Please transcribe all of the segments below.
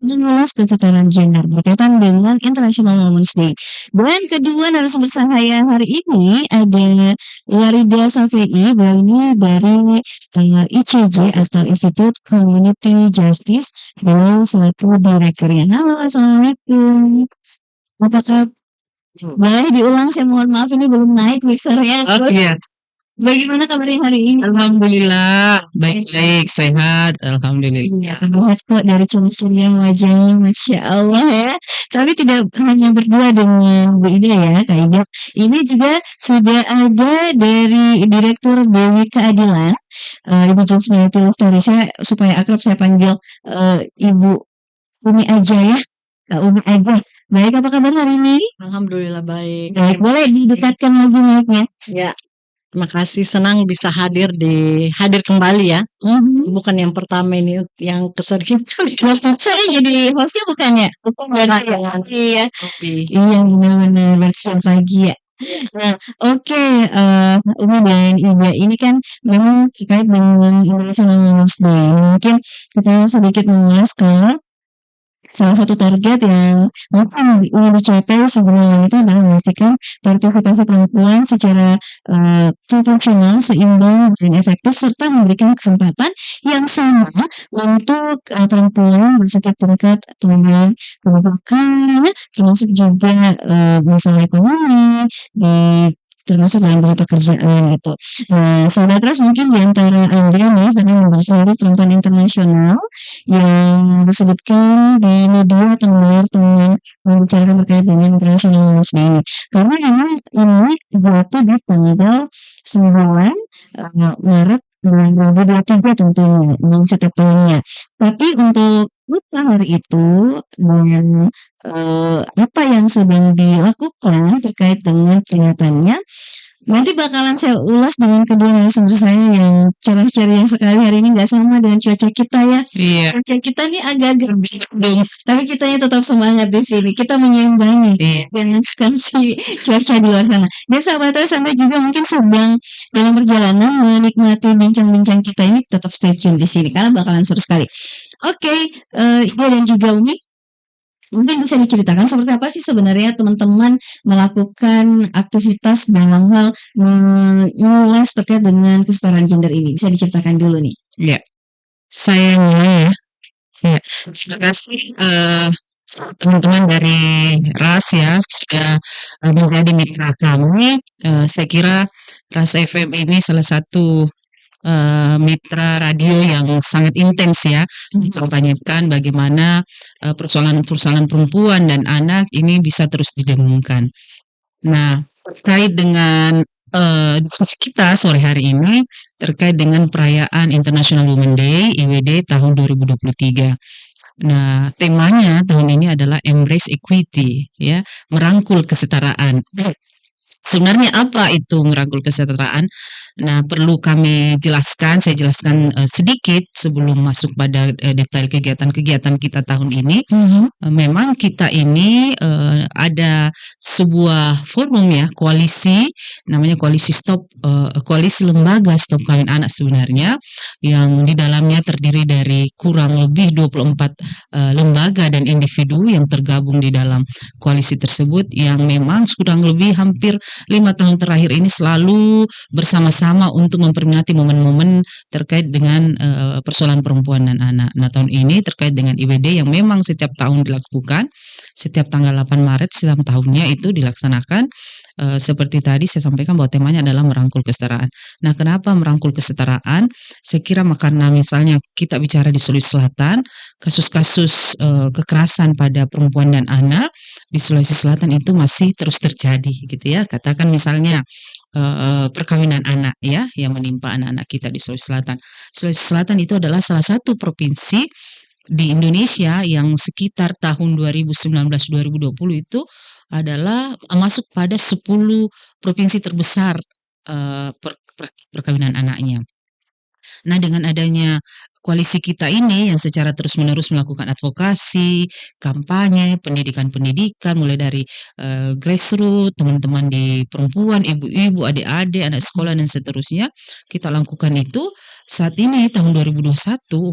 mengulas kesetaraan gender berkaitan dengan International Women's Day. Dan kedua narasumber saya hari ini ada Warida Safei, beliau ini dari ICJ atau Institute Community Justice, beliau selaku direkturnya. Halo, Assalamualaikum. Apakah boleh diulang? Saya mohon maaf ini belum naik mixernya. Iya, Bagaimana kabarnya hari ini? alhamdulillah baik-baik, sehat, alhamdulillah. Iya, terlihat kok dari ciri-cirinya wajahnya, Masya Allah ya. Tapi tidak hanya berdua dengan Bu Ida ya, Kak Ida. Ini juga sudah ada dari Direktur Dewi Keadilan, Ibu Jasmine Lestari. Saya supaya akrab saya panggil Ibu Umi aja ya, Kak Umi aja. Baik, apa kabar hari ini? Alhamdulillah baik. Baik, boleh didekatkan lagi mic-nya. Ya, terima kasih, senang bisa hadir kembali ya. Bukan yang pertama ini, yang keseringan kali. Waktu saya jadi hostnya bukan ya? Bukan berarti ya? Iya. Kopi. Iya benar-benar berarti jam pagi ya. Nah, oke, Umi dan Ida ini kan memang terkait dengan International Women's Day. Mungkin kita sedikit mengulaskan salah satu target yang mungkin ingin dicapai sebenarnya itu adalah memastikan partisipasi perempuan secara proporsional, seimbang, dan efektif serta memberikan kesempatan yang sama untuk perempuan di setiap tingkat pengembangan pendidikan, termasuk juga masalah ekonomi, termasuk dalam dunia pekerjaan itu. Nah, sahabat Ras mungkin di antara Anda nih pernah membaca dari perempuan internasional yang disebutkan di media atau mendengar teman membicarakan terkait dengan International Women's Day ini. Karena memang ini jatuh di tanggal 9 Maret 2023 tentunya, setiap tahunnya. Tapi untuk kita hari itu dengan apa yang sedang dilakukan terkait dengan peringatannya, nanti bakalan saya ulas dengan kedua narasumber saya yang cerah-ceria sekali hari ini, nggak sama dengan cuaca kita ya. Iya. Cuaca kita nih agak-agak berdung, tapi kitanya tetap semangat di sini. Kita menyeimbangi dengan si cuaca di luar sana. Dan sahabat Anda juga mungkin sedang dalam perjalanan menikmati bincang-bincang kita ini, tetap stay tune di sini karena bakalan seru sekali. Oke, Ida dan juga Umi, mungkin bisa diceritakan seperti apa sih sebenarnya teman-teman melakukan aktivitas dalam hal mengulas terkait dengan kesetaraan gender ini. Bisa diceritakan dulu nih. Iya, saya mulai ya. Ya, terima kasih teman-teman dari RAS ya sudah menjadi mitra kami. Saya kira RAS FM ini salah satu mitra radio yang sangat intens ya, mempertanyakan bagaimana persoalan-persoalan perempuan dan anak ini bisa terus didengungkan. Nah, terkait dengan diskusi kita sore hari ini terkait dengan perayaan International Women's Day (IWD) tahun 2023. Nah, temanya tahun ini adalah Embrace Equity, ya, merangkul kesetaraan. Sebenarnya apa itu merangkul kesetaraan? Nah, perlu kami jelaskan, saya jelaskan sedikit sebelum masuk pada detail kegiatan-kegiatan kita tahun ini. Memang kita ini ada sebuah forum ya, koalisi, namanya koalisi lembaga stop kawin anak sebenarnya, yang di dalamnya terdiri dari kurang lebih 24 lembaga dan individu yang tergabung di dalam koalisi tersebut, yang memang kurang lebih hampir 5 tahun terakhir ini selalu bersama-sama untuk memperingati momen-momen terkait dengan persoalan perempuan dan anak. Nah, tahun ini terkait dengan IWD yang memang setiap tahun dilakukan, setiap tanggal 8 Maret setiap tahunnya itu dilaksanakan. Seperti tadi saya sampaikan bahwa temanya adalah merangkul kesetaraan. Nah, kenapa merangkul kesetaraan? Saya kira karena misalnya kita bicara di Sulawesi Selatan, kasus-kasus kekerasan pada perempuan dan anak di Sulawesi Selatan itu masih terus terjadi gitu ya. Katakan misalnya perkawinan anak ya yang menimpa anak-anak kita di Sulawesi Selatan. Sulawesi Selatan itu adalah salah satu provinsi di Indonesia yang sekitar tahun 2019-2020 itu adalah masuk pada 10 provinsi terbesar perkawinan anaknya. Nah, dengan adanya koalisi kita ini yang secara terus-menerus melakukan advokasi, kampanye, pendidikan-pendidikan mulai dari grassroots, teman-teman di perempuan, ibu-ibu, adik-adik, anak sekolah dan seterusnya, kita lakukan itu. Saat ini tahun 2021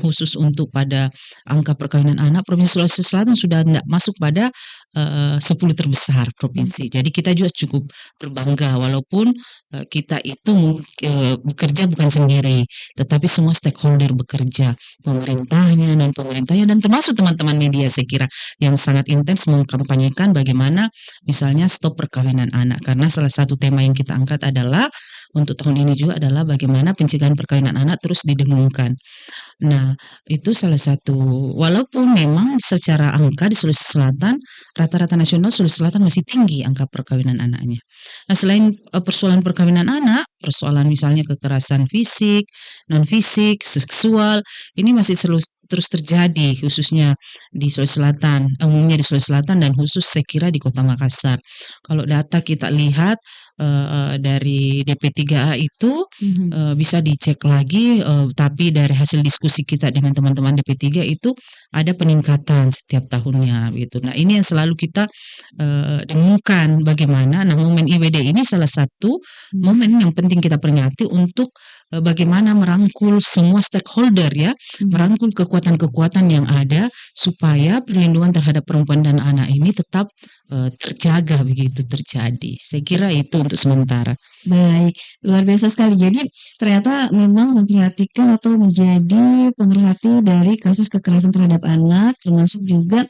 khusus untuk pada angka perkawinan anak, Provinsi Sulawesi Selatan sudah tidak masuk pada 10 terbesar provinsi. Jadi kita juga cukup berbangga walaupun kita itu bekerja bukan sendiri, tetapi semua stakeholder bekerja, pemerintahnya, non pemerintahnya, dan termasuk teman-teman media saya kira yang sangat intens mengkampanyekan bagaimana misalnya stop perkawinan anak, karena salah satu tema yang kita angkat adalah untuk tahun ini juga adalah bagaimana pencegahan perkawinan anak terus didengungkan. Nah, itu salah satu, walaupun memang secara angka di Sulawesi Selatan, rata-rata nasional Sulawesi Selatan masih tinggi angka perkawinan anaknya. Nah, selain persoalan perkawinan anak, persoalan misalnya kekerasan fisik, non fisik, seksual, ini masih terus terjadi khususnya di Sulawesi Selatan, umumnya di Sulawesi Selatan dan khusus saya kira di Kota Makassar. Kalau data kita lihat dari DP3A itu bisa dicek lagi, tapi dari hasil diskusi kita dengan teman-teman DP3 itu ada peningkatan setiap tahunnya gitu. Nah, ini yang selalu kita dengungkan bagaimana. Nah, momen IWD ini salah satu momen yang penting kita peringati untuk bagaimana merangkul semua stakeholder ya, merangkul kekuatan-kekuatan yang ada supaya perlindungan terhadap perempuan dan anak ini tetap terjaga begitu terjadi. Saya kira itu untuk sementara. Baik, luar biasa sekali. Jadi ternyata memang memperhatikan atau menjadi pemerhati dari kasus kekerasan terhadap anak, termasuk juga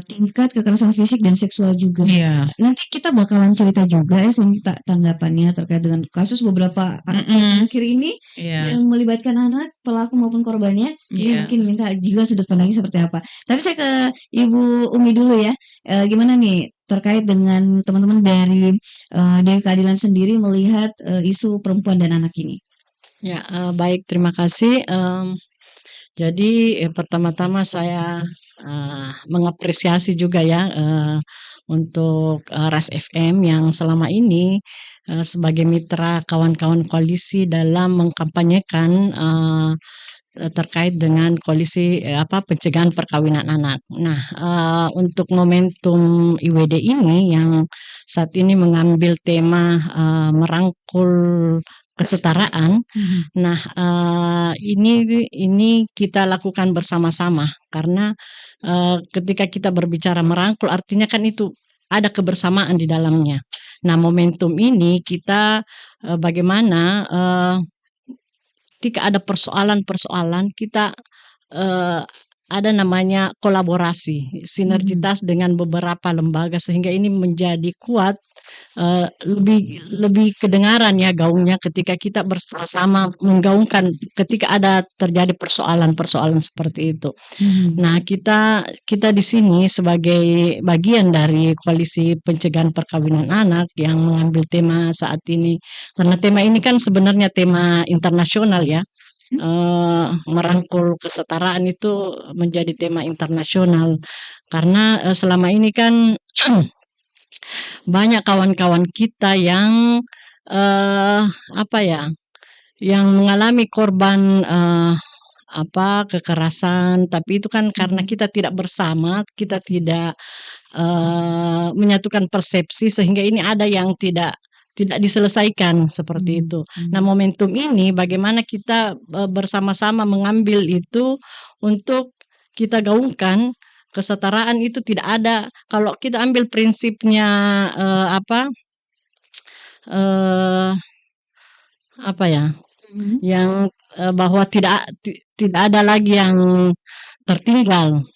tingkat kekerasan fisik dan seksual juga. Iya. Nanti kita bakalan cerita juga ya, saya minta tanggapannya terkait dengan kasus beberapa akhir ini yang melibatkan anak, pelaku maupun korbannya. Ini mungkin minta juga sudut pandangnya seperti apa. Tapi saya ke Ibu Umi dulu ya. Gimana nih terkait dengan teman-teman dari Dewi Keadilan sendiri melihat isu perempuan dan anak ini? Ya, baik, terima kasih. Jadi pertama-tama saya mengapresiasi juga ya untuk Ras FM yang selama ini sebagai mitra kawan-kawan koalisi dalam mengkampanyekan terkait dengan koalisi pencegahan perkawinan anak. Nah, untuk momentum IWD ini yang saat ini mengambil tema merangkul kesetaraan. Nah, ini kita lakukan bersama-sama karena ketika kita berbicara merangkul artinya kan itu ada kebersamaan di dalamnya. Nah, momentum ini kita bagaimana ketika ada persoalan-persoalan kita ada namanya kolaborasi, sinergitas dengan beberapa lembaga sehingga ini menjadi kuat, lebih kedengaran ya gaungnya ketika kita bersama-sama menggaungkan ketika ada terjadi persoalan-persoalan seperti itu. Nah, kita di sini sebagai bagian dari koalisi pencegahan perkawinan anak yang mengambil tema saat ini, karena tema ini kan sebenarnya tema internasional ya. Merangkul kesetaraan itu menjadi tema internasional karena selama ini kan banyak kawan-kawan kita yang yang mengalami korban kekerasan, tapi itu kan karena kita tidak bersama, kita tidak menyatukan persepsi sehingga ini ada yang tidak diselesaikan seperti itu. Nah, momentum ini bagaimana kita bersama-sama mengambil itu untuk kita gaungkan kesetaraan itu tidak ada. Kalau kita ambil prinsipnya yang bahwa tidak ada lagi yang tertinggal.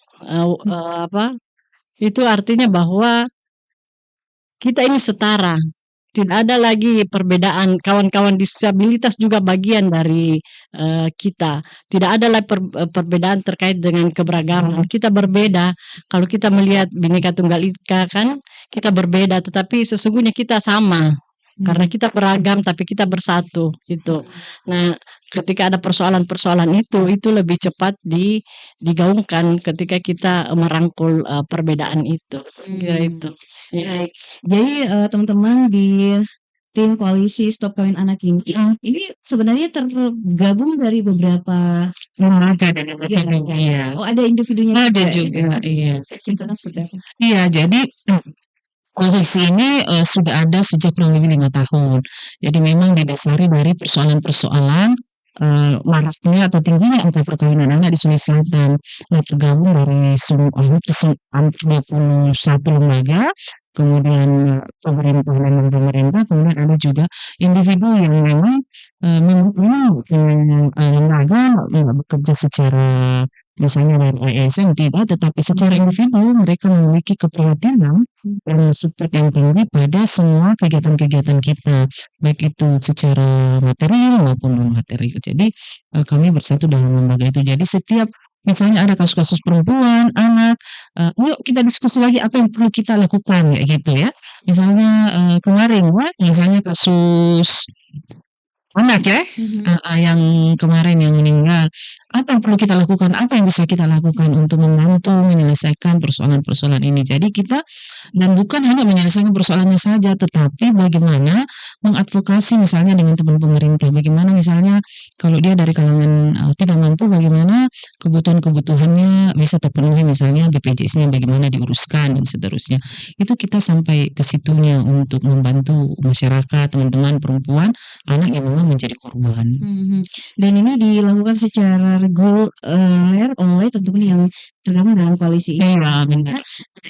Itu artinya bahwa kita ini setara. Tidak ada lagi perbedaan, kawan-kawan disabilitas juga bagian dari kita. Tidak ada lagi perbedaan terkait dengan keberagaman. Kita berbeda. Kalau kita melihat Bhinneka Tunggal Ika kan kita berbeda, tetapi sesungguhnya kita sama. Karena kita beragam tapi kita bersatu gitu. Nah, ketika ada persoalan-persoalan itu lebih cepat digaungkan ketika kita merangkul perbedaan itu. Kira itu. Baik. Jadi teman-teman di tim koalisi Stop Kawin Anak ini sebenarnya tergabung dari beberapa lembaga dan iya, individu, iya. oh ada individunya Ada juga ya? juga, iya. Contohnya seperti apa? Iya, jadi koalisi ini sudah ada sejak kurang lebih 5 tahun. Jadi memang didasari dari persoalan-persoalan maraknya atau tingginya angka perkawinan anak di Sulawesi Selatan. Nah, tergabung dari hampir 21 lembaga, kemudian pemerintah dan non-pemerintah, kemudian ada juga individu yang memang memang lembaga bekerja secara misalnya dari ASN tidak, tetapi secara individu mereka memiliki keprihatinan dan support yang tinggi pada semua kegiatan-kegiatan kita, baik itu secara material maupun non material. Jadi kami bersatu dalam lembaga itu. Jadi setiap misalnya ada kasus-kasus perempuan, anak, yuk kita diskusi lagi apa yang perlu kita lakukan ya gitu ya. Misalnya kemarin ya, misalnya kasus anak ya, yang kemarin yang meninggal. Apa yang perlu kita lakukan? Apa yang bisa kita lakukan untuk membantu menyelesaikan persoalan-persoalan ini? Jadi kita dan bukan hanya menyelesaikan persoalannya saja, tetapi bagaimana mengadvokasi misalnya dengan teman pemerintah. Bagaimana misalnya kalau dia dari kalangan tidak mampu, bagaimana kebutuhan-kebutuhannya bisa terpenuhi, misalnya BPJS-nya bagaimana diuruskan dan seterusnya. Itu kita sampai ke situnya untuk membantu masyarakat, teman-teman perempuan, anak yang memang menjadi korban. Dan ini dilakukan secara reguler oleh teman-teman yang tergabung dalam koalisi ini. Iya, benar.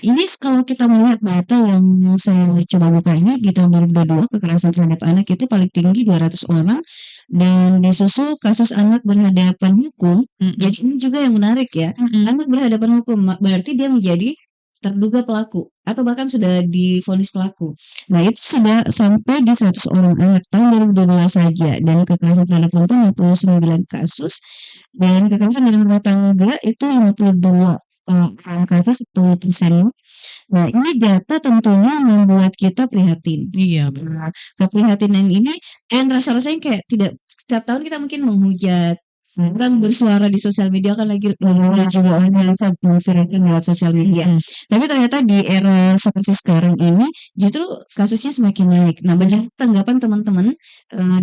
Ini kalau kita melihat data yang saya coba buka ini di tahun 2022 kekerasan terhadap anak itu paling tinggi 200 orang dan disusul kasus anak berhadapan hukum. Jadi ini juga yang menarik ya. Anak berhadapan hukum berarti dia menjadi terduga pelaku atau bahkan sudah divonis pelaku. Nah, itu sudah sampai di 100 orang anak tahun 2012 saja dan kekerasan terhadap perempuan 59 kasus dan kekerasan dalam rumah tangga itu 52 orang kasus 10%. Nah, ini data tentunya membuat kita prihatin. Iya, Nah, keprihatinan ini dan rasa-rasanya kayak tidak setiap tahun kita mungkin menghujat orang bersuara di sosial media kan lagi juga orang bisa memviralkan lewat sosial media. Tapi ternyata di era seperti sekarang ini justru kasusnya semakin naik. Nah, bagaimana tanggapan teman-teman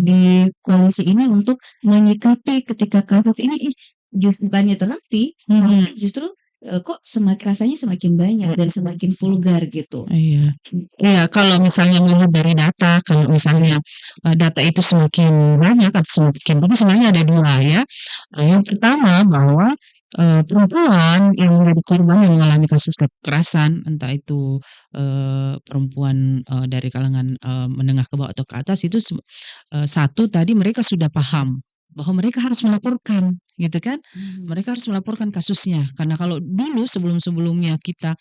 di koalisi ini untuk menyikapi ketika kasus ini justru bukannya terhenti, justru kok rasanya semakin banyak dan semakin vulgar gitu. Iya. Iya, kalau misalnya melihat dari data, kalau misalnya data itu semakin banyak atau semakin tapi sebenarnya ada 2 ya. Yang pertama bahwa perempuan yang menjadi korban yang mengalami kasus kekerasan, entah itu perempuan dari kalangan menengah ke bawah atau ke atas itu satu tadi mereka sudah paham bahwa mereka harus melaporkan gitu kan. Mereka harus melaporkan kasusnya karena kalau dulu sebelum-sebelumnya kita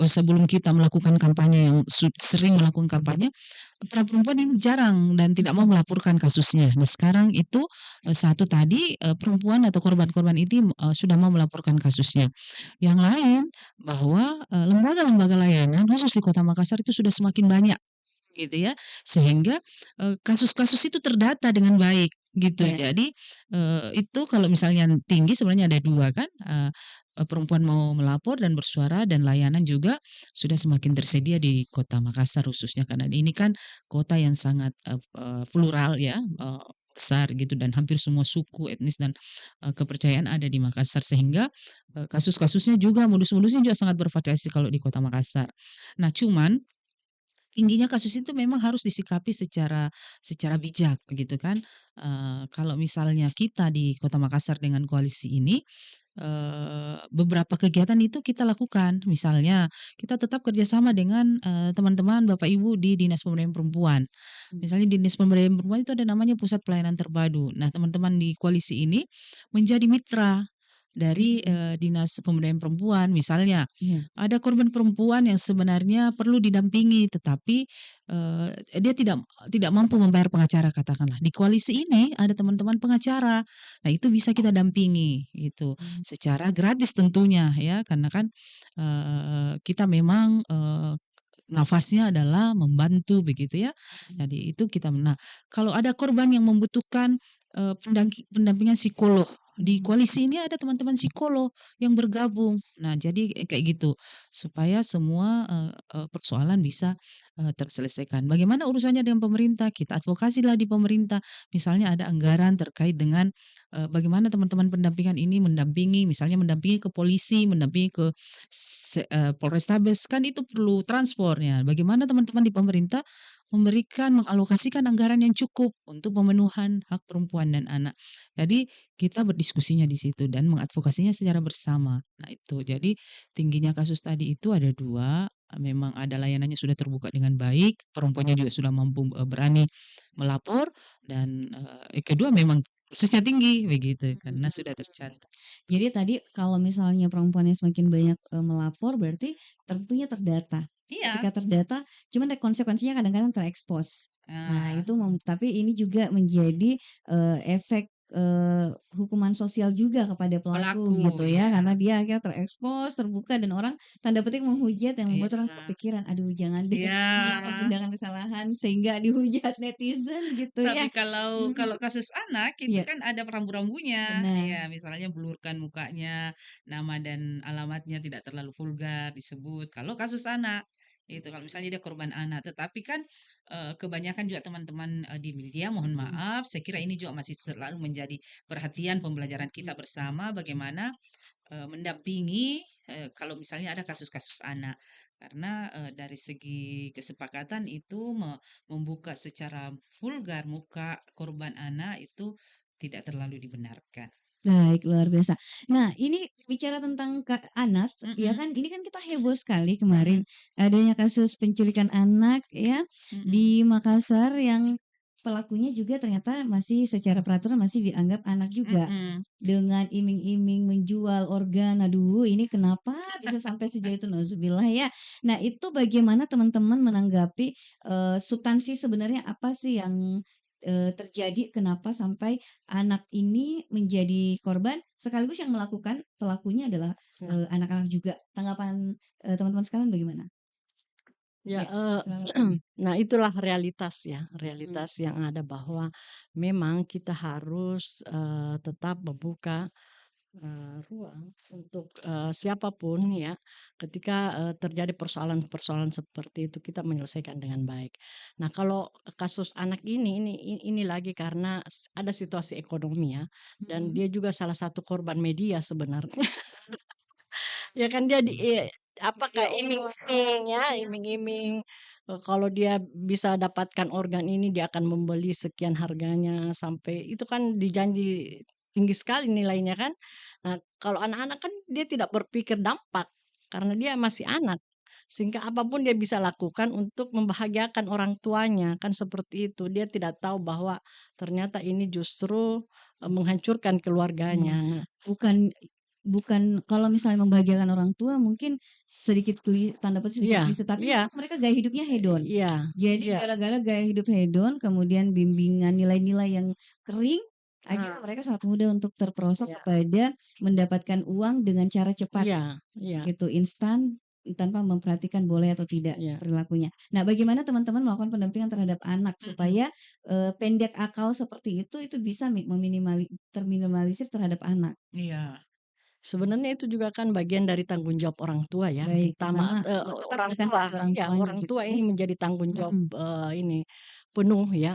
sebelum kita melakukan kampanye yang sering melakukan kampanye, para perempuan ini jarang dan tidak mau melaporkan kasusnya. Nah, sekarang itu satu tadi perempuan atau korban-korban itu sudah mau melaporkan kasusnya. Yang lain bahwa lembaga-lembaga layanan khusus di Kota Makassar itu sudah semakin banyak gitu ya, sehingga kasus-kasus itu terdata dengan baik gitu. Jadi itu kalau misalnya tinggi sebenarnya ada 2 kan, perempuan mau melapor dan bersuara dan layanan juga sudah semakin tersedia di Kota Makassar khususnya karena ini kan kota yang sangat plural ya, besar gitu dan hampir semua suku, etnis dan kepercayaan ada di Makassar sehingga kasus-kasusnya juga modus-modusnya juga sangat bervariasi kalau di Kota Makassar. Nah, cuman tingginya kasus itu memang harus disikapi secara bijak gitu kan. Kalau misalnya kita di Kota Makassar dengan koalisi ini, beberapa kegiatan itu kita lakukan. Misalnya kita tetap kerjasama dengan, teman-teman Bapak Ibu di Dinas Pemberdayaan Perempuan. Misalnya di Dinas Pemberdayaan Perempuan itu ada namanya Pusat Pelayanan Terpadu. Nah, teman-teman di koalisi ini menjadi mitra dari, Dinas Pemberdayaan Perempuan. Misalnya ada korban perempuan yang sebenarnya perlu didampingi tetapi, dia tidak mampu membayar pengacara katakanlah. Di koalisi ini ada teman-teman pengacara. Nah, itu bisa kita dampingi gitu, secara gratis tentunya ya karena kan, kita memang, nafasnya adalah membantu begitu ya. Jadi itu kita kalau ada korban yang membutuhkan, pendampingan psikolog, di koalisi ini ada teman-teman psikolog yang bergabung. Nah, jadi kayak gitu, supaya semua, persoalan bisa, terselesaikan. Bagaimana urusannya dengan pemerintah? Kita advokasilah di pemerintah. Misalnya ada anggaran terkait dengan bagaimana teman-teman pendampingan ini mendampingi ke polisi, mendampingi ke Polrestabes, kan itu perlu transportnya. Bagaimana teman-teman di pemerintah mengalokasikan anggaran yang cukup untuk pemenuhan hak perempuan dan anak. Jadi kita berdiskusinya di situ dan mengadvokasinya secara bersama. Nah itu, jadi tingginya kasus tadi itu ada dua, memang ada layanannya sudah terbuka dengan baik, perempuannya juga sudah mampu berani melapor, dan kedua memang kasusnya tinggi begitu karena sudah tercatat. Jadi tadi kalau misalnya perempuan yang semakin banyak melapor berarti tentunya terdata. Iya. Ketika terdata, cuman konsekuensinya kadang-kadang terekspos. Nah, itu tapi ini juga menjadi efek hukuman sosial juga kepada pelaku gitu ya, iya. karena dia akhirnya terekspos, terbuka dan orang tanda petik menghujat yang membuat orang Iya. kepikiran, aduh jangan deh Iya. melakukan tindakan kesalahan sehingga dihujat netizen gitu ya. Tapi kalau Mhm. kasus anak itu Iya, kan ada rambu-rambunya. benar. Ya, misalnya blurkan mukanya, nama dan alamatnya tidak terlalu vulgar disebut. Kalau kasus anak itu kalau misalnya dia korban anak, tetapi kan kebanyakan juga teman-teman di media, mohon maaf, saya kira ini juga masih selalu menjadi perhatian pembelajaran kita bersama bagaimana mendampingi kalau misalnya ada kasus-kasus anak. Karena dari segi kesepakatan itu membuka secara vulgar muka korban anak itu tidak terlalu dibenarkan. Baik, luar biasa. Nah, ini bicara tentang anak, ya Mhm, kan, ini kan kita heboh sekali kemarin adanya kasus penculikan anak ya mhm, di Makassar yang pelakunya juga ternyata masih secara peraturan masih dianggap anak juga. mhm. Dengan iming-iming menjual organ. Aduh, ini kenapa bisa sampai sejauh itu? Nauzubillah ya. Nah, itu bagaimana teman-teman menanggapi substansi sebenarnya apa sih yang terjadi kenapa sampai anak ini menjadi korban, sekaligus yang melakukan pelakunya adalah, Nah, anak-anak juga. Tanggapan, teman-teman sekalian bagaimana? ya, Ya, silakan. nah itulah realitas ya, Mhm. realitas yang ada bahwa memang kita harus, tetap membuka ruang untuk, siapa ya, ketika, terjadi persoalan-persoalan seperti itu kita menyelesaikan dengan baik. Nah kalau kasus anak ini lagi karena ada situasi ekonomi ya, dan Mhm. dia juga salah satu korban media sebenarnya. Ya kan dia apa, Ya kayak Allah. iming-iming ya, iming-iming, kalau dia bisa dapatkan organ ini dia akan membeli sekian harganya, sampai itu kan dijanji tinggi sekali nilainya kan. Nah, kalau anak-anak kan dia tidak berpikir dampak, karena dia masih anak, sehingga apapun dia bisa lakukan untuk membahagiakan orang tuanya, kan seperti itu. Dia tidak tahu bahwa ternyata ini justru, menghancurkan Iya. keluarganya. Nah, Bukan bukan kalau misalnya membahagiakan orang tua mungkin sedikit tanda petik sedikit iya, klise, tapi iya, memang mereka gaya hidupnya hedon. iya, Jadi iya. gara-gara gaya hidup hedon, kemudian bimbingan nilai-nilai yang kering, akhirnya Ah, mereka sangat mudah untuk terperosok iya, kepada mendapatkan uang dengan cara cepat, iya, iya, gitu, instan, tanpa memperhatikan boleh atau tidak iya, perilakunya. Nah, bagaimana teman-teman melakukan pendampingan terhadap anak mhm. supaya, pendek akal seperti itu bisa terminimalisir terhadap anak? Iya. Sebenarnya itu juga kan bagian dari tanggung jawab orang tua ya, Baik, utama, pertama tetap orang menekankan tua, pada orang ya tuanya orang gitu tua ya. ini menjadi tanggung jawab, Mhm. ini penuh ya,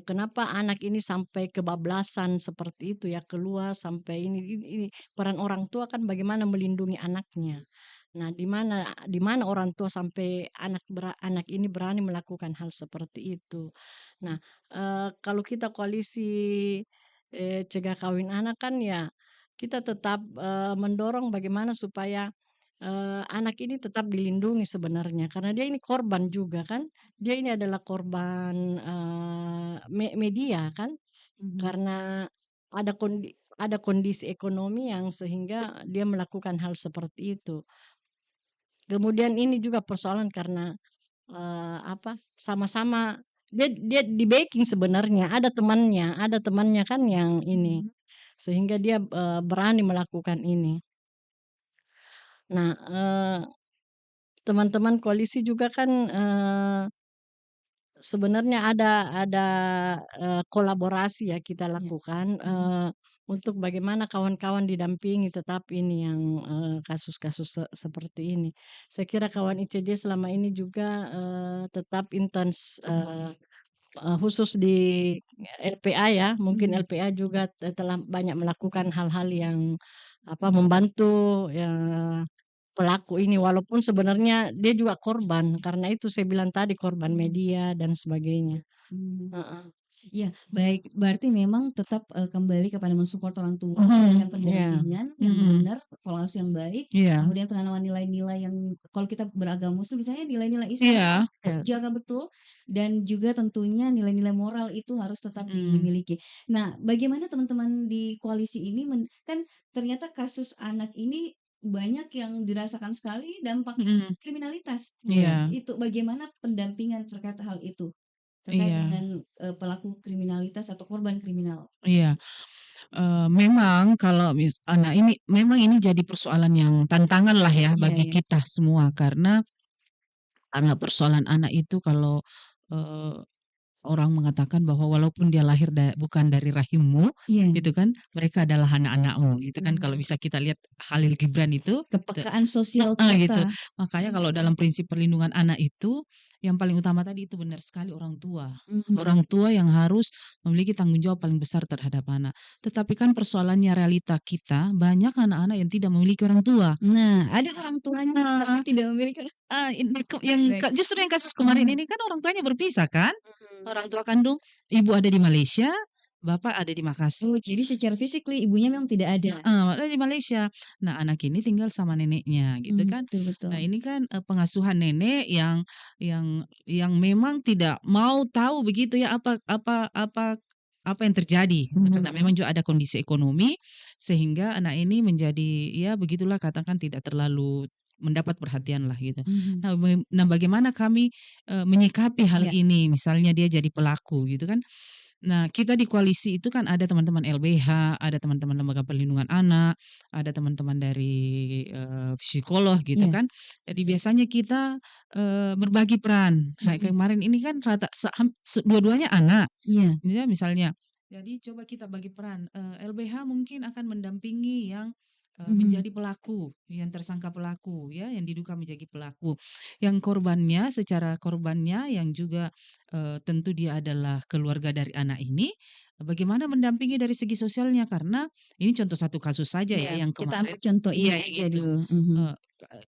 kenapa anak ini sampai kebablasan seperti itu ya, keluar sampai ini peran orang tua kan bagaimana melindungi anaknya. Nah, di mana orang tua sampai anak ini berani melakukan hal seperti itu. Nah, kalau kita koalisi, cegah kawin anak kan ya, kita tetap, mendorong bagaimana supaya, anak ini tetap dilindungi sebenarnya, karena dia ini korban juga kan. Dia ini adalah korban, media kan, Mhm. karena ada kondisi ekonomi yang sehingga dia melakukan hal seperti itu. Kemudian ini juga persoalan karena, apa, sama-sama dia dia di-backing sebenarnya, ada temannya kan yang ini, Mhm. sehingga dia, berani melakukan ini. Nah, teman-teman koalisi juga kan, Sebenarnya ada, kolaborasi ya kita Ya. lakukan, untuk bagaimana kawan-kawan didampingi tetap ini yang, kasus-kasus seperti ini. Saya kira kawan ICJ selama ini juga, tetap intens, khusus di LPA ya, mungkin LPA juga telah banyak melakukan hal-hal yang, membantu ya pelaku ini, walaupun sebenarnya dia juga korban, karena itu saya bilang tadi korban media dan sebagainya. Mmm. Heeh. Iya, baik. Berarti memang tetap, kembali kepada men-support orang tua, memberikan Iya. pendampingan yang benar, pola asuh yang baik, Iya. kemudian penanaman nilai-nilai yang kalau kita beragama Muslim misalnya nilai-nilai Islam Iya. harus dijaga betul, dan juga tentunya nilai-nilai moral itu harus tetap Mhm. dimiliki. Nah, bagaimana teman-teman di koalisi ini kan ternyata kasus anak ini banyak yang dirasakan sekali dampak Mhm. kriminalitas. Nah, Iya. itu bagaimana pendampingan terkait hal itu? Terkait Iya. dengan, pelaku kriminalitas atau korban kriminal. Iya. Memang kalau anak ini memang ini jadi persoalan yang tantangan lah ya Iya, bagi iya. kita semua karena persoalan anak itu kalau, eee, orang mengatakan bahwa walaupun dia lahir bukan dari rahimmu, Iya. itu kan, mereka adalah anak-anakmu, itu kan kalau bisa kita lihat Khalil Gibran itu, Kepekaan sosial gitu. kita. Makanya kalau dalam prinsip perlindungan anak itu, yang paling utama tadi itu benar sekali orang tua. Orang tua yang harus memiliki tanggung jawab paling besar terhadap anak. Tetapi kan persoalannya realita kita, banyak anak-anak yang tidak memiliki orang tua. Nah, ada orang tuanya tapi tidak memiliki baik. Justru yang kasus kemarin ini kan orang tuanya berpisah kan? Orang tua kandung, ibu ada di Malaysia, bapak ada di Makassar. Oh, jadi secara physically ibunya memang tidak ada. Ada di Malaysia. Nah, anak ini tinggal sama neneknya gitu kan. Betul, betul. Nah, ini kan, pengasuhan nenek yang memang tidak mau tahu begitu ya apa yang terjadi. Karena memang juga ada kondisi ekonomi sehingga anak ini menjadi ya begitulah katakan tidak terlalu mendapat perhatian lah gitu. Nah, bagaimana kami, menyikapi hal Iya. ini misalnya dia jadi pelaku gitu kan. Nah, kita di koalisi itu kan ada teman-teman LBH, ada teman-teman lembaga perlindungan anak, ada teman-teman dari, psikolog gitu Iya. kan. Jadi biasanya kita, berbagi peran. Kayak kemarin ini kan dua-duanya anak. Iya. Misalnya, jadi coba kita bagi peran, LBH mungkin akan mendampingi yang, menjadi pelaku, yang tersangka pelaku ya, yang diduga menjadi pelaku. Yang secara korbannya yang juga, tentu dia adalah keluarga dari anak ini, bagaimana mendampingi dari segi sosialnya, karena ini contoh satu kasus saja ya Iya, yang kita kemarin ambil contoh ini iya aja gitu. dulu. Eee,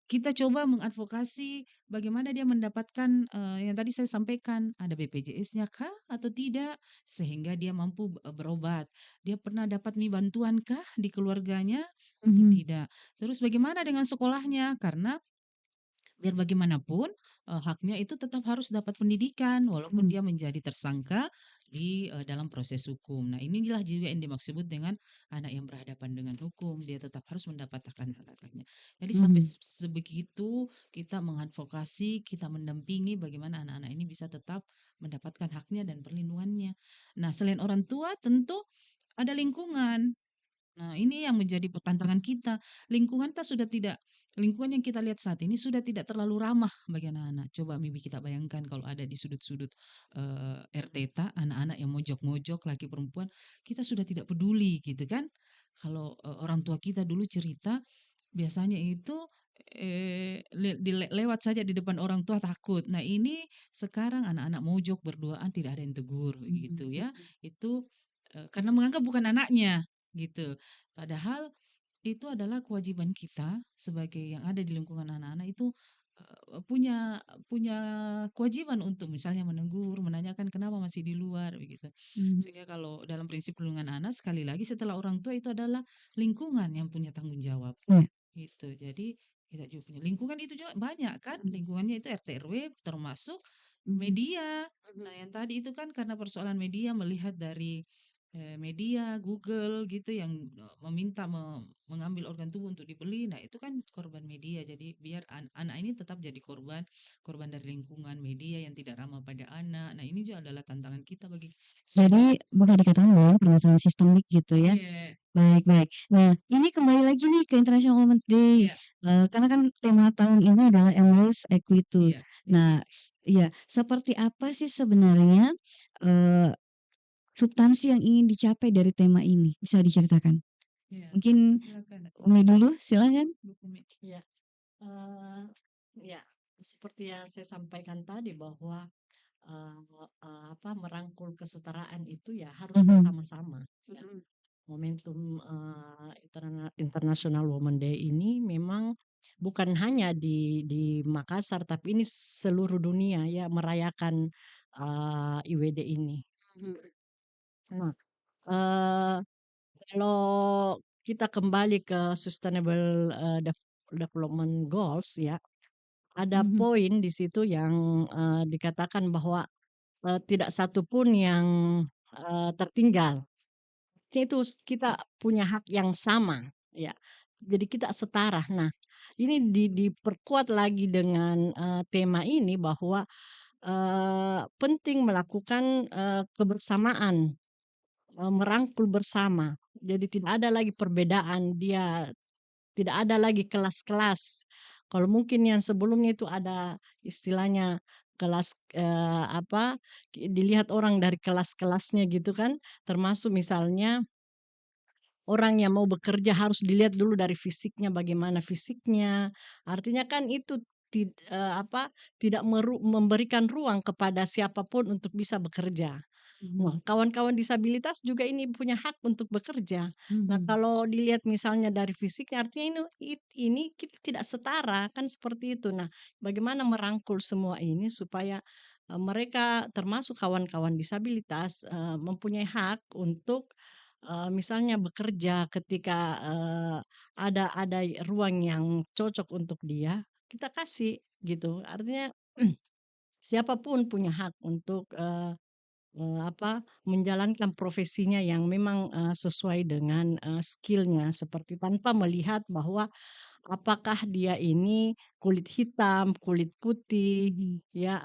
kita coba mengadvokasi bagaimana dia mendapatkan, yang tadi saya sampaikan, ada BPJS-nya kah atau tidak, sehingga dia mampu berobat. Dia pernah dapat bantuan kah di keluarganya? Tidak. Terus bagaimana dengan sekolahnya? Karena biar bagaimanapun, haknya itu tetap harus dapat pendidikan walaupun dia menjadi tersangka di, dalam proses hukum. Nah, inilah juga yang dimaksud dengan anak yang berhadapan dengan hukum, dia tetap harus mendapatkan hak-haknya. Jadi sampai sebegitu kita mengadvokasi, kita mendampingi bagaimana anak-anak ini bisa tetap mendapatkan haknya dan perlindungannya. Nah, selain orang tua tentu ada lingkungan. Nah, ini yang menjadi tantangan kita. Lingkungan yang kita lihat saat ini sudah tidak terlalu ramah bagi anak-anak. Coba Mibi kita bayangkan kalau ada di sudut-sudut RT anak-anak yang mojok-mojok laki perempuan, kita sudah tidak peduli gitu kan. Kalau orang tua kita dulu cerita, biasanya itu lewat saja di depan orang tua takut. Nah, ini sekarang anak-anak mojok berduaan tidak ada yang tegur gitu ya. Itu karena menganggap bukan anaknya gitu. Padahal itu adalah kewajiban kita sebagai yang ada di lingkungan anak-anak itu, punya punya kewajiban untuk misalnya menegur, menanyakan kenapa masih di luar begitu. Sehingga kalau dalam prinsip perlindungan anak sekali lagi setelah orang tua itu adalah lingkungan yang punya tanggung jawab, Iya. gitu. Jadi kita juga punya lingkungan itu juga banyak kan, lingkungannya itu RT RW termasuk media. Nah, yang tadi itu kan karena persoalan media melihat dari media, Google gitu yang, meminta mengambil organ tubuh untuk dibeli. Nah, itu kan korban media. Jadi biar anak ini tetap jadi korban, korban dari lingkungan media yang tidak ramah pada anak. Nah, ini juga adalah tantangan kita bagi semua. Jadi boleh dikatakan bahwa permasalahan sistemik gitu ya. Iya. Baik baik. Nah, ini kembali lagi nih ke International Women's Day, Iya karena kan tema tahun ini adalah Embrace Equity. iya, Nah, equity. iya, seperti apa sih sebenarnya, eee, substansi yang ingin dicapai dari tema ini? Bisa diceritakan? Iya, Mungkin silakan Umi dulu, silakan. Bu Kumi. Ya, ya, seperti yang saya sampaikan tadi bahwa merangkul kesetaraan itu ya harus Mhm, bersama-sama. Ya. mhm, Momentum International Women Day ini memang bukan hanya di Makassar, tapi ini seluruh dunia ya merayakan IWD ini. mhm, Nah, eh, kalau kita kembali ke Sustainable Development Goals ya, ada mhm, poin di situ yang dikatakan bahwa tidak satu pun yang tertinggal. Itu kita punya hak yang sama, ya. Jadi kita setara. Nah, ini diperkuat lagi dengan tema ini bahwa penting melakukan kebersamaan, merangkul bersama. Jadi tidak ada lagi perbedaan, tidak ada lagi kelas-kelas. Kalau mungkin yang sebelumnya itu ada istilahnya kelas dilihat orang dari kelas-kelasnya gitu kan, termasuk misalnya orang yang mau bekerja harus dilihat dulu dari fisiknya, bagaimana fisiknya. Artinya kan itu tidak memberikan ruang kepada siapapun untuk bisa bekerja. Wah, mhm, kawan-kawan disabilitas juga ini punya hak untuk bekerja. Nah, mhm, kalau dilihat misalnya dari fisiknya, artinya ini kita tidak setara, kan seperti itu. Nah, bagaimana merangkul semua ini supaya mereka termasuk kawan-kawan disabilitas mempunyai hak untuk misalnya bekerja ketika ada ruang yang cocok untuk dia, kita kasih gitu. Artinya siapapun punya hak untuk menjalankan profesinya yang memang sesuai dengan skill seperti tanpa melihat bahwa apakah dia ini kulit hitam, kulit putih, mhm, ya,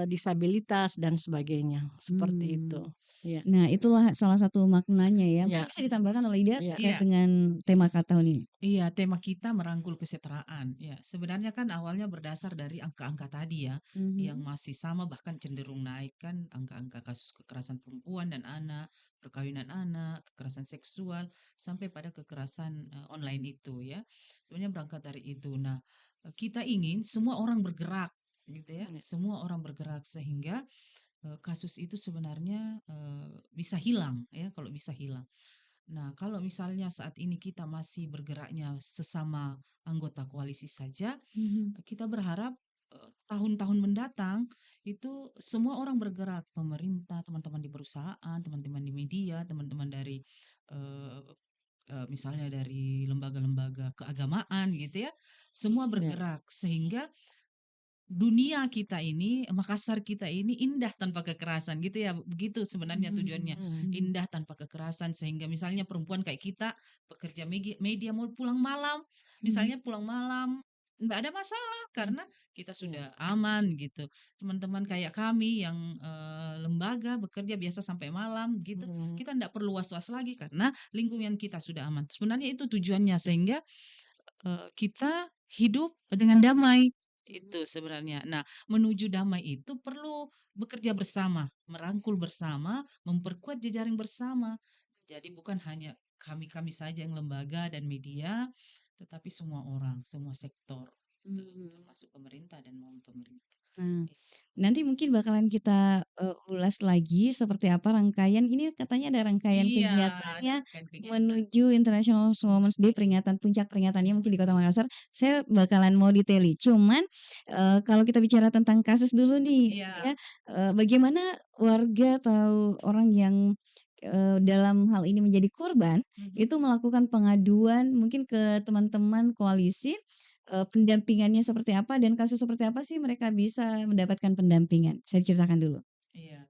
disabilitas dan sebagainya, seperti itu. mmm. Ya, Nah, itulah salah satu maknanya ya. Mungkin ya, bisa ditambahkan oleh Ida ya, terkait Iya, dengan tema tahun ini? iya, tema kita merangkul kesetaraan. Ya, sebenarnya kan awalnya berdasar dari angka-angka tadi ya, yang Mhm, masih sama bahkan cenderung naik kan angka-angka kasus kekerasan perempuan dan anak, perkawinan anak, kekerasan seksual, sampai pada kekerasan online itu ya. Sebenarnya berangkat dari itu. Nah, kita ingin semua orang bergerak gitu ya, ya, semua orang bergerak sehingga kasus itu sebenarnya bisa hilang ya, kalau bisa hilang. Nah, kalau misalnya saat ini kita masih bergeraknya sesama anggota koalisi saja, mhm, kita berharap tahun-tahun mendatang itu semua orang bergerak, pemerintah, teman-teman di perusahaan, teman-teman di media, teman-teman dari eh, misalnya dari lembaga-lembaga keagamaan gitu ya, semua ya, bergerak sehingga dunia kita ini, Makassar kita ini indah tanpa kekerasan gitu ya. Begitu sebenarnya tujuannya. mhm, mhm, mhm, Indah tanpa kekerasan sehingga misalnya perempuan kayak kita pekerja media mau pulang malam, mhm, misalnya pulang malam nggak ada masalah karena kita ya, sudah aman gitu. Teman-teman kayak kami yang lembaga bekerja biasa sampai malam gitu, mhm, kita nggak perlu was-was lagi karena lingkungan kita sudah aman. Sebenarnya itu tujuannya sehingga kita hidup dengan damai, itu sebenarnya. Nah, menuju damai itu perlu bekerja bersama, merangkul bersama, memperkuat jejaring bersama. Jadi bukan hanya kami-kami saja yang lembaga dan media, tetapi semua orang, semua sektor, itu mhm. termasuk pemerintah dan non pemerintah. Nah, Itu. nanti mungkin bakalan kita, ulas lagi seperti apa rangkaian ini katanya ada rangkaian Iya, kegiatan ada ya, kan kegiatan. menuju International Women's Day peringatan puncak peringatannya mungkin di Kota Makassar. Saya bakalan mau detaili, cuman, kalau kita bicara tentang kasus dulu nih Iya. ya, bagaimana warga atau orang yang, dalam hal ini menjadi korban, Mhm. itu melakukan pengaduan mungkin ke teman-teman koalisi. Pendampingannya seperti apa dan kasus seperti apa sih mereka bisa mendapatkan pendampingan? Bisa diceritakan dulu? Iya.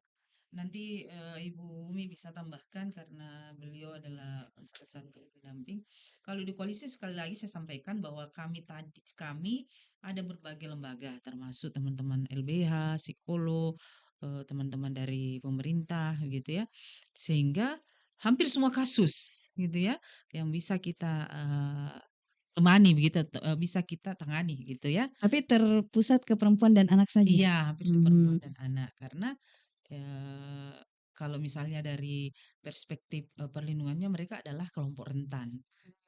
Nanti Ibu Umi bisa tambahkan karena beliau adalah salah satu pendamping. Kalau di koalisi sekali lagi saya sampaikan bahwa kami ada berbagai lembaga termasuk teman-teman LBH, psikolog, teman-teman dari pemerintah gitu ya. Sehingga hampir semua kasus gitu ya, yang bisa kita, temani begitu, bisa kita tangani gitu ya. Tapi terpusat ke perempuan dan anak saja? Iya, hampir perempuan Mmm, dan anak. Karena, eee, kalau misalnya dari perspektif, perlindungannya mereka adalah kelompok rentan.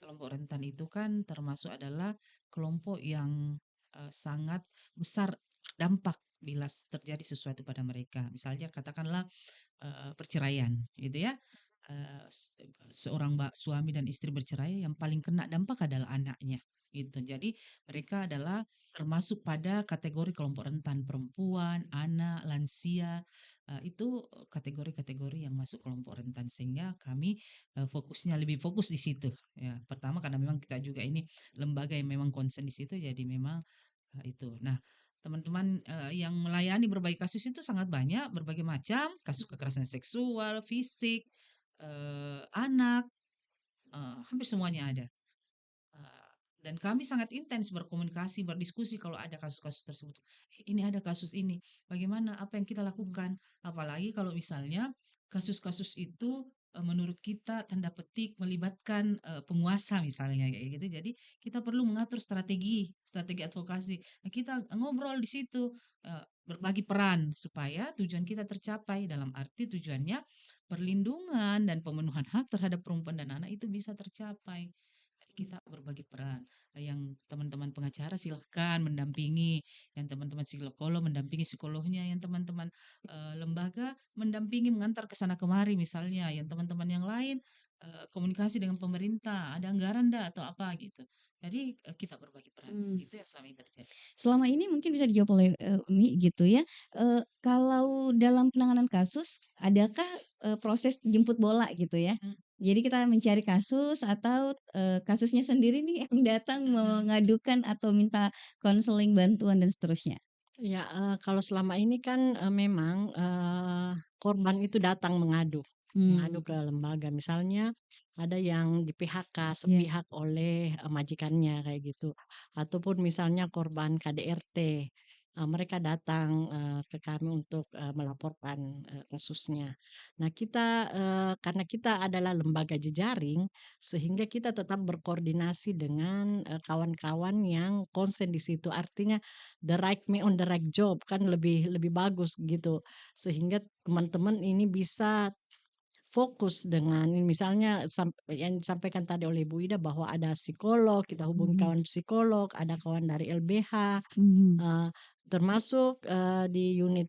Kelompok rentan itu kan termasuk adalah kelompok yang, sangat besar dampak bila terjadi sesuatu pada mereka. Misalnya katakanlah, perceraian gitu ya, seorang suami dan istri bercerai yang paling kena dampak adalah anaknya, gitu. Jadi mereka adalah termasuk pada kategori kelompok rentan, perempuan, anak, lansia, itu kategori-kategori yang masuk kelompok rentan sehingga kami, fokusnya lebih fokus di situ ya. Pertama karena memang kita juga ini lembaga yang memang concern di situ jadi memang, itu. Nah, teman-teman, yang melayani berbagai kasus itu sangat banyak, berbagai macam, kasus kekerasan seksual, fisik, anak, hampir semuanya ada. Eee, dan kami sangat intens berkomunikasi, berdiskusi kalau ada kasus-kasus tersebut. Ini ada kasus ini, bagaimana, apa yang kita lakukan? Apalagi kalau misalnya kasus-kasus itu, menurut kita tanda petik melibatkan, penguasa misalnya kayak gitu. Jadi kita perlu mengatur strategi, strategi advokasi. Nah, kita ngobrol di situ, berbagi peran supaya tujuan kita tercapai. Dalam arti tujuannya perlindungan dan pemenuhan hak terhadap perempuan dan anak itu bisa tercapai. Jadi kita berbagi peran. Yang teman-teman pengacara silahkan mendampingi, yang teman-teman psikolog mendampingi psikolognya, yang teman-teman lembaga mendampingi mengantar ke sana kemari misalnya, yang teman-teman yang lain komunikasi dengan pemerintah, ada anggaran enggak atau apa gitu. Jadi kita berbagi peran. mmm. Itu yang selama ini terjadi. Selama ini mungkin bisa dijawab oleh, Umi gitu ya, kalau dalam penanganan kasus adakah, proses jemput bola gitu ya? Mm, Jadi kita mencari kasus atau, kasusnya sendiri nih yang datang mm, mengadukan atau minta konseling, bantuan dan seterusnya? Ya, kalau selama ini kan, memang, korban itu datang mengadu Mmm, mengadu ke lembaga. Misalnya ada yang di-PHK iya, sepihak oleh, majikannya kayak gitu, ataupun misalnya korban KDRT, mereka datang, ke kami untuk, melaporkan, kasusnya. Nah kita, karena kita adalah lembaga jejaring, sehingga kita tetap berkoordinasi dengan, kawan-kawan yang konsen di situ. Artinya the right me on the right job kan lebih lebih bagus gitu. Sehingga teman-teman ini bisa fokus dengan misalnya yang disampaikan tadi oleh Bu Ida bahwa ada psikolog, kita hubungi mhm, kawan psikolog, ada kawan dari LBH, mhm. termasuk, di unit,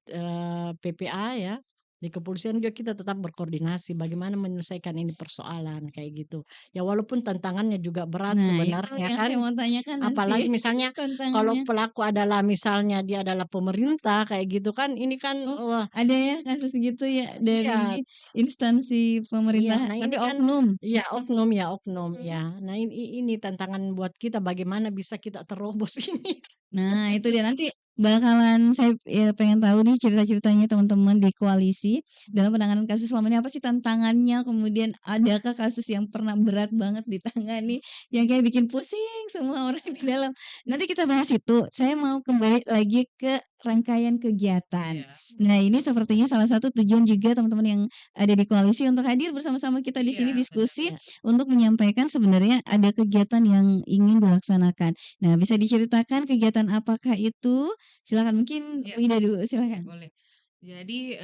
PPA ya, di kepolisian juga kita tetap berkoordinasi bagaimana menyelesaikan ini persoalan kayak gitu. Ya walaupun tantangannya juga berat Nah itu sebenarnya yang saya kan, mau tanyakan nanti apalagi misalnya kalau tantangannya. pelaku adalah misalnya dia adalah pemerintah kayak gitu kan, ini kan Oh, wah ada ya kasus gitu ya iya. dari instansi Iya, pemerintah nah tapi ini kan oknum? ya oknum ya oknum Mhm. ya. Nah ini tantangan buat kita bagaimana bisa kita terobos ini. Nah, itu dia nanti bakalan saya, pengen tahu nih cerita-ceritanya teman-teman di koalisi dalam penanganan kasus selama ini apa sih tantangannya, kemudian adakah kasus yang pernah berat banget ditangani yang kayak bikin pusing semua orang di dalam. Nanti kita bahas itu. Saya mau kembali lagi ke rangkaian kegiatan. iya, Nah, ini sepertinya salah satu tujuan juga teman-teman yang ada di koalisi untuk hadir bersama-sama kita di iya sini benar. diskusi Ya. untuk menyampaikan sebenarnya ada kegiatan yang ingin dilaksanakan. Nah, bisa diceritakan kegiatan apakah itu? Silakan mungkin Iya, Wida dulu, silakan. boleh. Jadi,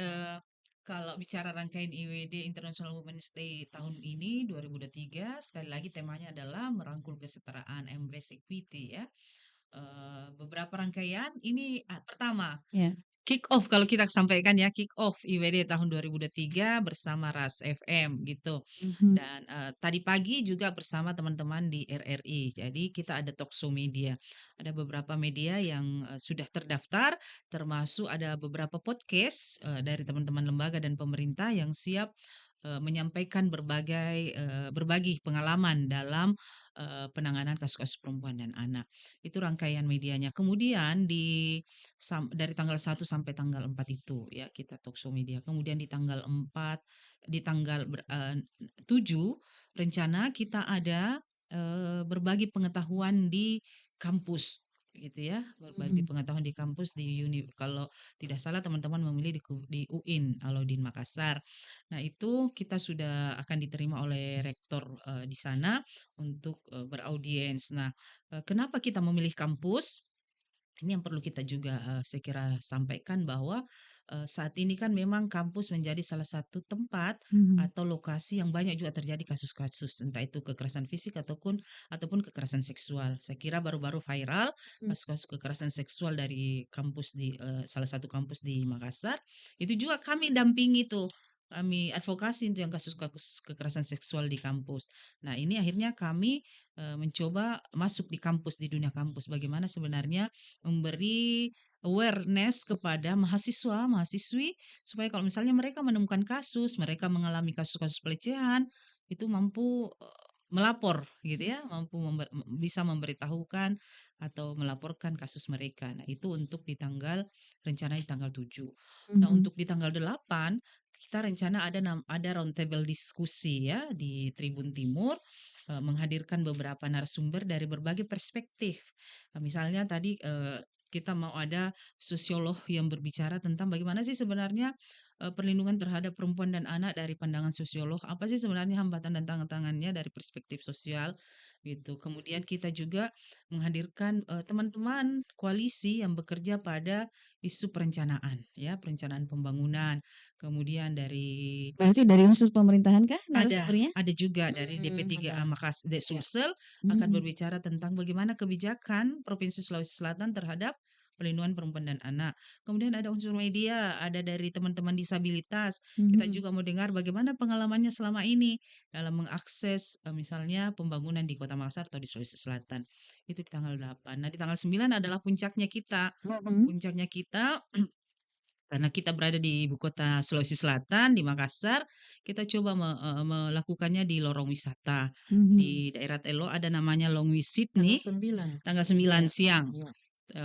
kalau bicara rangkaian IWD International Women's Day tahun ini 2023 sekali lagi temanya adalah merangkul kesetaraan, embrace equity ya. Beberapa rangkaian ini, pertama Ya, kick off kalau kita sampaikan ya, kick off IWD tahun 2023 bersama Ras FM gitu. mhm. Dan, tadi pagi juga bersama teman-teman di RRI. Jadi kita ada talkshow media. Ada beberapa media yang, sudah terdaftar, termasuk ada beberapa podcast, dari teman-teman lembaga dan pemerintah yang siap, menyampaikan berbagi pengalaman dalam, penanganan kasus-kasus perempuan dan anak. Itu rangkaian medianya. Kemudian dari tanggal 1 sampai tanggal 4 itu ya kita talkshow media. Kemudian di tanggal 7 rencana kita ada, berbagi pengetahuan di kampus. gitu ya, berbagi pengetahuan di kampus di kalau tidak salah teman-teman memilih di UIN Alauddin Makassar. Nah, itu kita sudah akan diterima oleh rektor di sana untuk beraudiens. Nah, kenapa kita memilih kampus? Ini yang perlu kita juga saya kira sampaikan bahwa saat ini kan memang kampus menjadi salah satu tempat Mhm. atau lokasi yang banyak juga terjadi kasus-kasus entah itu kekerasan fisik ataupun kekerasan seksual. Saya kira baru-baru viral kasus-kasus kekerasan seksual dari kampus di salah satu kampus di Makassar. Itu juga kami dampingi tuh. Kami advokasi untuk yang kasus-kasus kekerasan seksual di kampus. Nah, ini akhirnya kami mencoba masuk di kampus, di dunia kampus. Bagaimana sebenarnya memberi awareness kepada mahasiswa, mahasiswi supaya kalau misalnya mereka menemukan kasus, mereka mengalami kasus-kasus pelecehan, itu mampu melapor gitu ya, mampu bisa memberitahukan atau melaporkan kasus mereka. Nah, itu untuk rencana di tanggal 7. Nah, Mhm. untuk di tanggal 8 kita rencana ada roundtable diskusi ya di Tribun Timur menghadirkan beberapa narasumber dari berbagai perspektif. Misalnya tadi kita mau ada sosiolog yang berbicara tentang bagaimana sih sebenarnya perlindungan terhadap perempuan dan anak dari pandangan sosiolog. Apa sih sebenarnya hambatan dan tantangannya dari perspektif sosial gitu. Kemudian kita juga menghadirkan teman-teman koalisi yang bekerja pada isu perencanaan ya, perencanaan pembangunan. Kemudian dari Berarti dari unsur pemerintahan kah ada, narasumbernya? ada juga dari DP3A Ada. Ya. Sulsel akan Mhm. berbicara tentang bagaimana kebijakan Provinsi Sulawesi Selatan terhadap pelindungan perempuan dan anak. Kemudian ada unsur media, ada dari teman-teman disabilitas. Kita Mhm. juga mau dengar bagaimana pengalamannya selama ini dalam mengakses misalnya pembangunan di Kota Makassar atau di Sulawesi Selatan. Itu di tanggal 8. Nah, di tanggal 9 adalah puncaknya kita. Mhm. Puncaknya kita karena kita berada di ibu kota Sulawesi Selatan, di Makassar, kita coba melakukannya di lorong wisata. Mhm. Di daerah Tello ada namanya Long Wisit Tanggal nih, 9. tanggal Iya. 9 siang. Iya.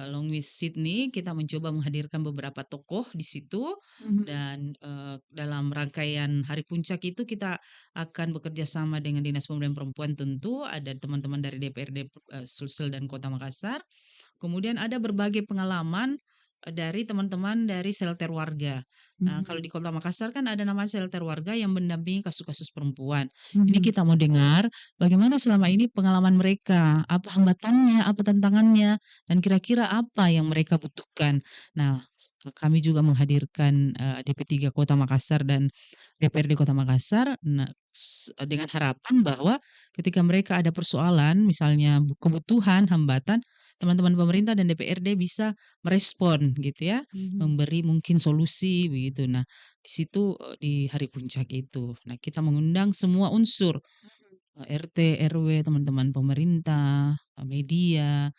Long Wisit nih kita mencoba menghadirkan beberapa tokoh di situ Mhm. dan dalam rangkaian hari puncak itu kita akan bekerja sama dengan Dinas Pemberdayaan Perempuan tentu, ada teman-teman dari DPRD Sulsel dan Kota Makassar. Kemudian ada berbagai pengalaman dari teman-teman dari shelter warga. Nah, kalau Mhm. di Kota Makassar kan ada nama shelter warga yang mendampingi kasus-kasus perempuan. Ini Mhm. kita mau dengar bagaimana selama ini pengalaman mereka, apa hambatannya, apa tantangannya, dan kira-kira apa yang mereka butuhkan. Nah, kami juga menghadirkan DP3 Kota Makassar dan DPRD Kota Makassar. Nah, dengan harapan bahwa ketika mereka ada persoalan, misalnya kebutuhan, hambatan, teman-teman pemerintah dan DPRD bisa merespon gitu ya, Mhm. memberi mungkin solusi begitu. Nah, di situ di hari puncak itu. Nah, kita mengundang semua unsur RT, RW, teman-teman pemerintah, media,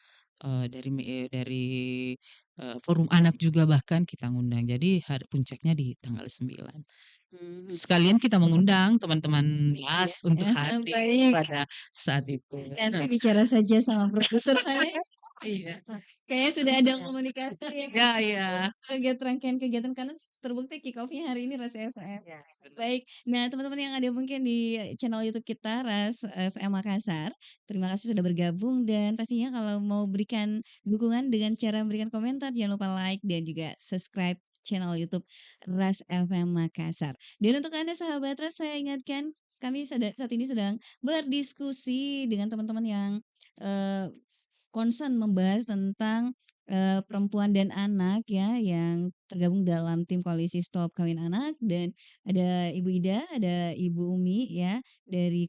forum anak juga bahkan kita ngundang. Jadi hari puncaknya di tanggal 9. Mhm. Sekalian kita mengundang teman-teman Iya. LAS untuk hadir Baik. pada saat itu. Nanti bicara saja sama produser saya. Iya. Kayaknya sudah ada komunikasi ya. Ya, iya. Rangkaian kegiatan karena terbukti kick off-nya hari ini Ras FM. Ya, Baik. Nah, teman-teman yang ada mungkin di channel YouTube kita Ras FM Makassar, terima kasih sudah bergabung dan pastinya kalau mau berikan dukungan dengan cara memberikan komentar, jangan lupa like dan juga subscribe channel YouTube Ras FM Makassar. Dan untuk Anda sahabat Ras, saya ingatkan kami saat ini sedang berdiskusi dengan teman-teman yang eh, concern membahas tentang perempuan dan anak ya yang tergabung dalam tim koalisi Stop Kawin Anak dan ada Ibu Ida, ada Ibu Umi ya dari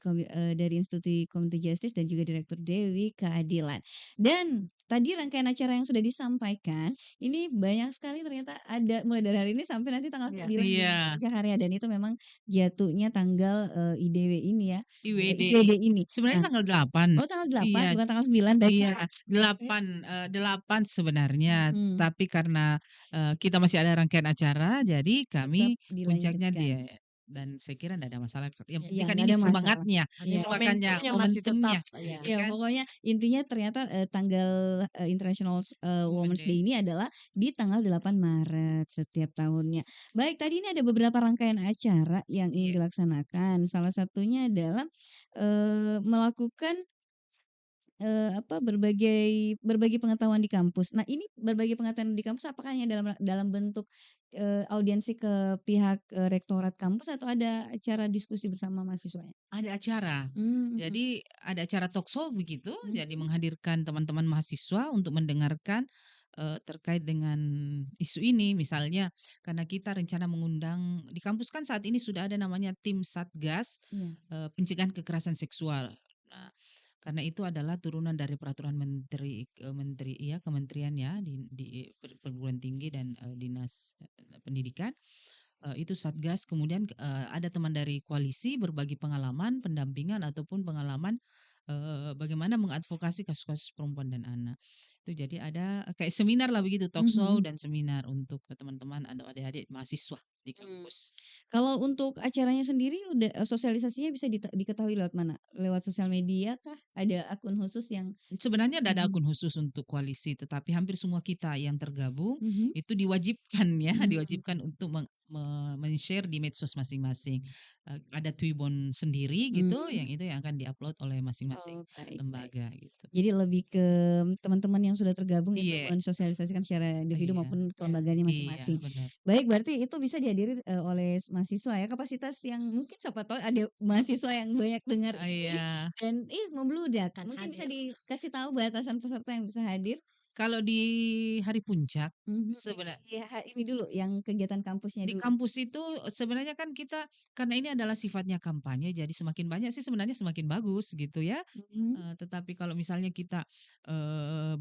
Institut Community Justice dan juga Direktur Dewi Keadilan. Dan tadi rangkaian acara yang sudah disampaikan ini banyak sekali ternyata ada mulai dari hari ini sampai nanti tanggal 9 di Iya, Puncak Karya dan itu memang jatuhnya tanggal IDW ini ya. IWD. IPD ini. Sebenarnya Nah, tanggal 8. oh tanggal 8 Iya, bukan tanggal 9 baik. iya, 8 sebenarnya, Mhm, tapi karena kita masih ada rangkaian acara, jadi tetap kami puncaknya dilanjutkan. dia dan saya kira tidak ada masalah. Yang Iya, penting kan nggak ini ada masalah. semangatnya, Iya. makanya Momentumnya masih tetap. momentumnya, Iya. gitu Ya, kan. pokoknya intinya ternyata tanggal International Women Women's Day. Day ini adalah di tanggal 8 Maret setiap tahunnya. Baik, tadi ini ada beberapa rangkaian acara yang ingin Iya. dilaksanakan. Salah satunya adalah melakukan berbagi pengetahuan di kampus. Nah, ini berbagi pengetahuan di kampus apakah hanya dalam dalam bentuk, audiensi ke pihak, rektorat kampus atau ada acara diskusi bersama mahasiswanya? Ada acara. Mhm. Jadi ada acara talkshow begitu, jadi Mhm. menghadirkan teman-teman mahasiswa untuk mendengarkan, terkait dengan isu ini. Misalnya karena kita rencana mengundang di kampus kan saat ini sudah ada namanya tim Satgas, Iya. pencegahan kekerasan seksual. Nah, karena itu adalah turunan dari peraturan menteri ya, kementerian ya di perguruan tinggi dan, dinas, pendidikan. Itu Satgas, kemudian, ada teman dari koalisi berbagi pengalaman, pendampingan ataupun pengalaman, bagaimana mengadvokasi kasus-kasus perempuan dan anak. Itu jadi ada kayak seminar lah begitu, talk Mhm show mhm. dan seminar untuk teman-teman atau adik-adik mahasiswa di Mmm. kampus. Kalau untuk acaranya sendiri udah sosialisasinya bisa diketahui lewat mana? Lewat sosial media kah? Ada akun khusus yang Sebenarnya tidak ada mhm. akun khusus untuk koalisi, tetapi hampir semua kita yang tergabung Mhm. itu diwajibkan ya, Mmm. diwajibkan untuk men-share di medsos masing-masing. Ada Twibbon sendiri gitu, Mmm. yang itu yang akan diupload oleh masing-masing Oh, baik baik. lembaga gitu. Jadi lebih ke teman-teman yang sudah tergabung itu Iya, mensosialisasikan secara individu iya, maupun kelembagaannya iya, masing-masing. benar. Baik, berarti itu bisa dihadiri, oleh mahasiswa ya, kapasitas yang mungkin siapa tahu ada mahasiswa yang banyak dengar ini Iya. dan membludak. Akan Mungkin bisa hadir. dikasih tahu batasan peserta yang bisa hadir? Kalau di hari puncak Mhm. sebenarnya Iya, ini dulu yang kegiatan kampusnya di dulu. kampus itu sebenarnya kan kita karena ini adalah sifatnya kampanye, jadi semakin banyak sih sebenarnya semakin bagus gitu ya. Mhm. Tetapi kalau misalnya kita,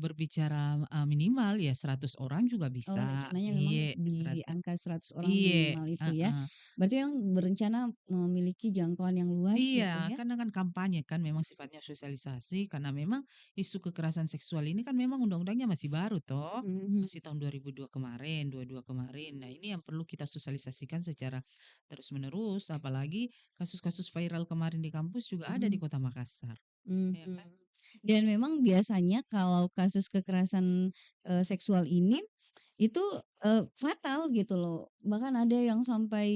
berbicara, minimal ya 100 orang juga Oh, bisa. rencananya memang Iya, di angka 100 orang iya, minimal itu ya. heeh. Berarti yang berencana memiliki jangkauan yang luas gitu Iya, ya? karena kan kampanye kan memang sifatnya sosialisasi karena memang isu kekerasan seksual ini kan memang undang-undangnya masih baru toh, Mhm. masih tahun 2002 kemarin, 22 kemarin. Nah, ini yang perlu kita sosialisasikan secara terus-menerus, apalagi kasus-kasus viral kemarin di kampus juga ada di Mhm. Kota Makassar, ya Mhm. kan? Dan memang biasanya kalau kasus kekerasan, seksual ini itu, fatal gitu loh. Bahkan ada yang sampai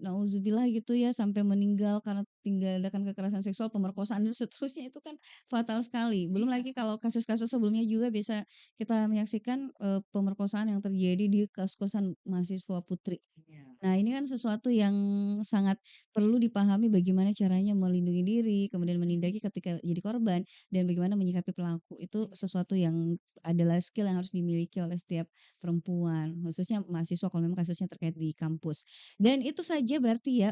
nauzubillah gitu ya, sampai meninggal karena tindakan kekerasan seksual, pemerkosaan dan seterusnya itu kan fatal sekali. Belum Iya, lagi kalau kasus-kasus sebelumnya juga bisa kita menyaksikan, pemerkosaan yang terjadi di kos-kosan mahasiswa putri. iya. Nah, ini kan sesuatu yang sangat perlu dipahami bagaimana caranya melindungi diri, kemudian Mhm, menindaki ketika jadi korban, dan bagaimana menyikapi pelaku. Itu iya. sesuatu yang adalah skill yang harus dimiliki oleh setiap perempuan, khususnya mahasiswa kalau memang kasusnya terkait di kampus. Dan itu saja berarti ya,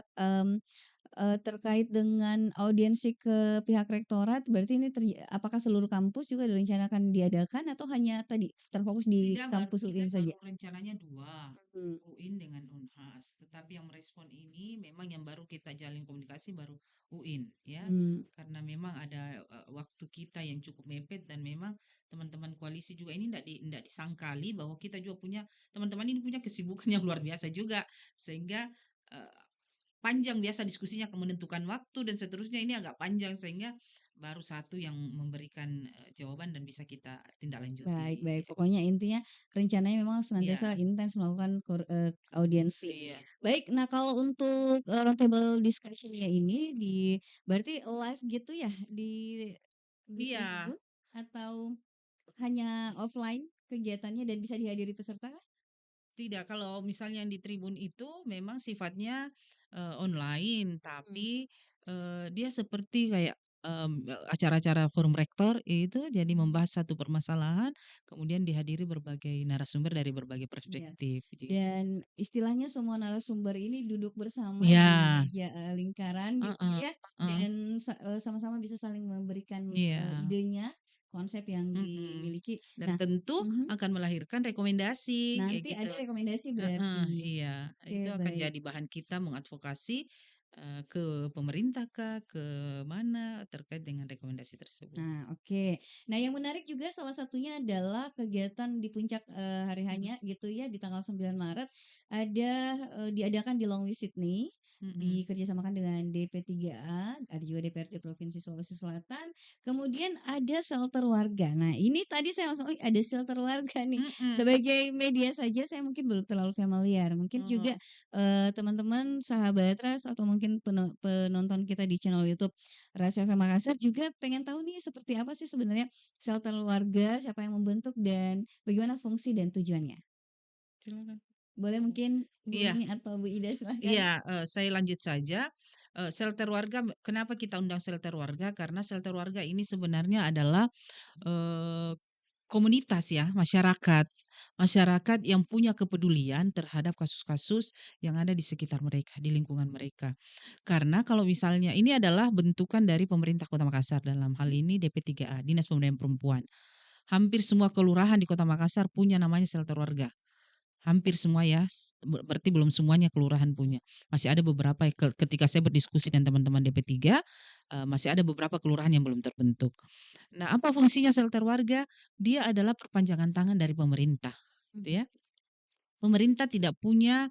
terkait dengan audiensi ke pihak rektorat, berarti ini apakah seluruh kampus juga direncanakan diadakan atau hanya tadi terfokus di Tidak, kampus kita UIN saja? baru rencananya 2 Mhm. UIN dengan Unhas. Tetapi yang merespon ini memang yang baru kita jalin komunikasi baru UIN ya. Mmm. Karena memang ada, waktu kita yang cukup mepet dan memang teman-teman koalisi juga ini ndak disangkali bahwa kita juga punya teman-teman ini punya kesibukan yang luar biasa juga. Sehingga, eee, panjang biasa diskusinya menentukan waktu dan seterusnya ini agak panjang sehingga baru satu yang memberikan, jawaban dan bisa kita tindak Baik lanjuti. baik, pokoknya intinya rencananya memang senantiasa Iya, intens melakukan audiensi. iya. Baik, nah kalau untuk, roundtable discussion-nya ini berarti live gitu ya di Iya, Tribun atau hanya offline kegiatannya dan bisa dihadiri peserta kah? tidak, kalau misalnya yang di Tribun itu memang sifatnya, online, Mmm. tapi, dia seperti kayak, acara-acara forum rektor itu jadi Mhm. membahas satu permasalahan, kemudian dihadiri berbagai narasumber dari berbagai Iya, perspektif, gitu. dan istilahnya semua narasumber ini duduk bersama di Iya, meja, lingkaran gitu heeh, ya, heeh, dan sama-sama bisa saling memberikan, iya, idenya, konsep yang mhm, dimiliki. dan Nah tentu mhm, akan melahirkan rekomendasi, kayak nanti gitu. ada rekomendasi Heeh, berarti. iya, itu Oke, akan baik. jadi bahan kita mengadvokasi, ke pemerintah kah, ke mana terkait dengan rekomendasi tersebut. Nah, oke. Nah, yang menarik juga salah satunya adalah kegiatan di puncak, hari Mhm, hanya gitu ya di tanggal 9 Maret ada, diadakan di Longwy Sydney. Mhm. dikerjasamakan dengan DP3A, ada juga DPRD Provinsi Sulawesi Selatan, kemudian ada shelter warga. Nah, ini tadi saya langsung, ada shelter warga nih. Mhm. Sebagai media saja saya mungkin belum terlalu familiar. Mungkin juga Oh. teman-teman sahabat Ras atau mungkin penonton kita di channel YouTube Ras FM Makassar juga pengen tahu nih seperti apa sih sebenarnya shelter warga, siapa yang membentuk dan bagaimana fungsi dan tujuannya. Silakan. Boleh mungkin Bu Iya. Umi atau Bu Ida silahkan. Iya, saya lanjut saja. Shelter warga, kenapa kita undang shelter warga? Karena shelter warga ini sebenarnya adalah, eee, komunitas ya, masyarakat. Masyarakat yang punya kepedulian terhadap kasus-kasus yang ada di sekitar mereka, di lingkungan mereka. Karena kalau misalnya ini adalah bentukan dari pemerintah Kota Makassar, dalam hal ini DP3A, Dinas Pemberdayaan Perempuan. Hampir semua kelurahan di Kota Makassar punya namanya shelter warga. Hampir semua ya, berarti belum semuanya kelurahan punya. Masih ada beberapa ketika saya berdiskusi dengan teman-teman DP3, masih ada beberapa kelurahan yang belum terbentuk. Nah, apa fungsinya shelter warga? Dia adalah perpanjangan tangan dari pemerintah, gitu ya. Pemerintah tidak punya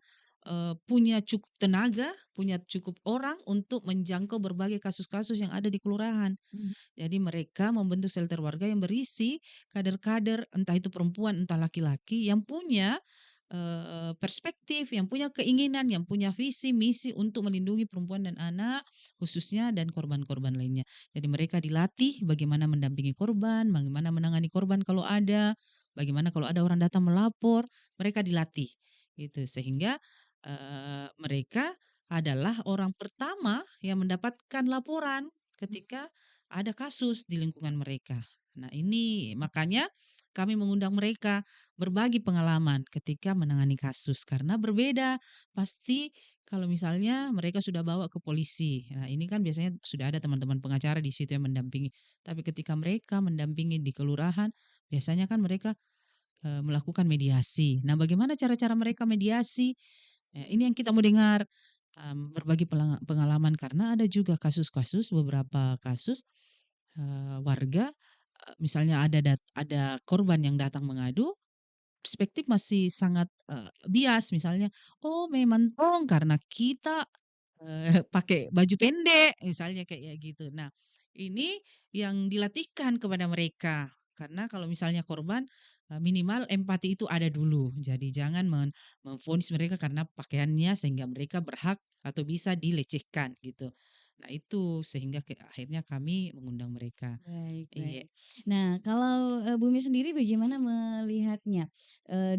cukup tenaga, punya cukup orang untuk menjangkau berbagai kasus-kasus yang ada di kelurahan. Mhm. Jadi mereka membentuk shelter warga yang berisi kader-kader, entah itu perempuan, entah laki-laki, yang punya perspektif, yang punya keinginan, yang punya visi misi untuk melindungi perempuan dan anak khususnya, dan korban-korban lainnya. Jadi mereka dilatih bagaimana mendampingi korban, bagaimana menangani korban kalau ada, bagaimana kalau ada orang datang melapor, mereka dilatih gitu. Sehingga mereka adalah orang pertama yang mendapatkan laporan ketika ada kasus di lingkungan mereka. Nah, ini makanya kami mengundang mereka berbagi pengalaman ketika menangani kasus, karena berbeda pasti kalau misalnya mereka sudah bawa ke polisi. Nah, ini kan biasanya sudah ada teman-teman pengacara di situ yang mendampingi. Tapi ketika mereka mendampingi di kelurahan, biasanya kan mereka melakukan mediasi. Nah, bagaimana cara-cara mereka mediasi? Ini yang kita mau dengar, berbagi pengalaman, karena ada juga kasus-kasus, beberapa kasus warga, misalnya ada korban yang datang mengadu, perspektif masih sangat bias, misalnya, "Oh, memang toh karena kita pakai baju pendek," misalnya kayak gitu. Nah, ini yang dilatihkan kepada mereka, karena kalau misalnya korban, minimal empati itu ada dulu. Jadi jangan memvonis mereka karena pakaiannya sehingga mereka berhak atau bisa dilecehkan gitu. Nah, itu sehingga akhirnya kami mengundang mereka. Baik Iya. baik. Nah, kalau, Bumi sendiri bagaimana melihatnya?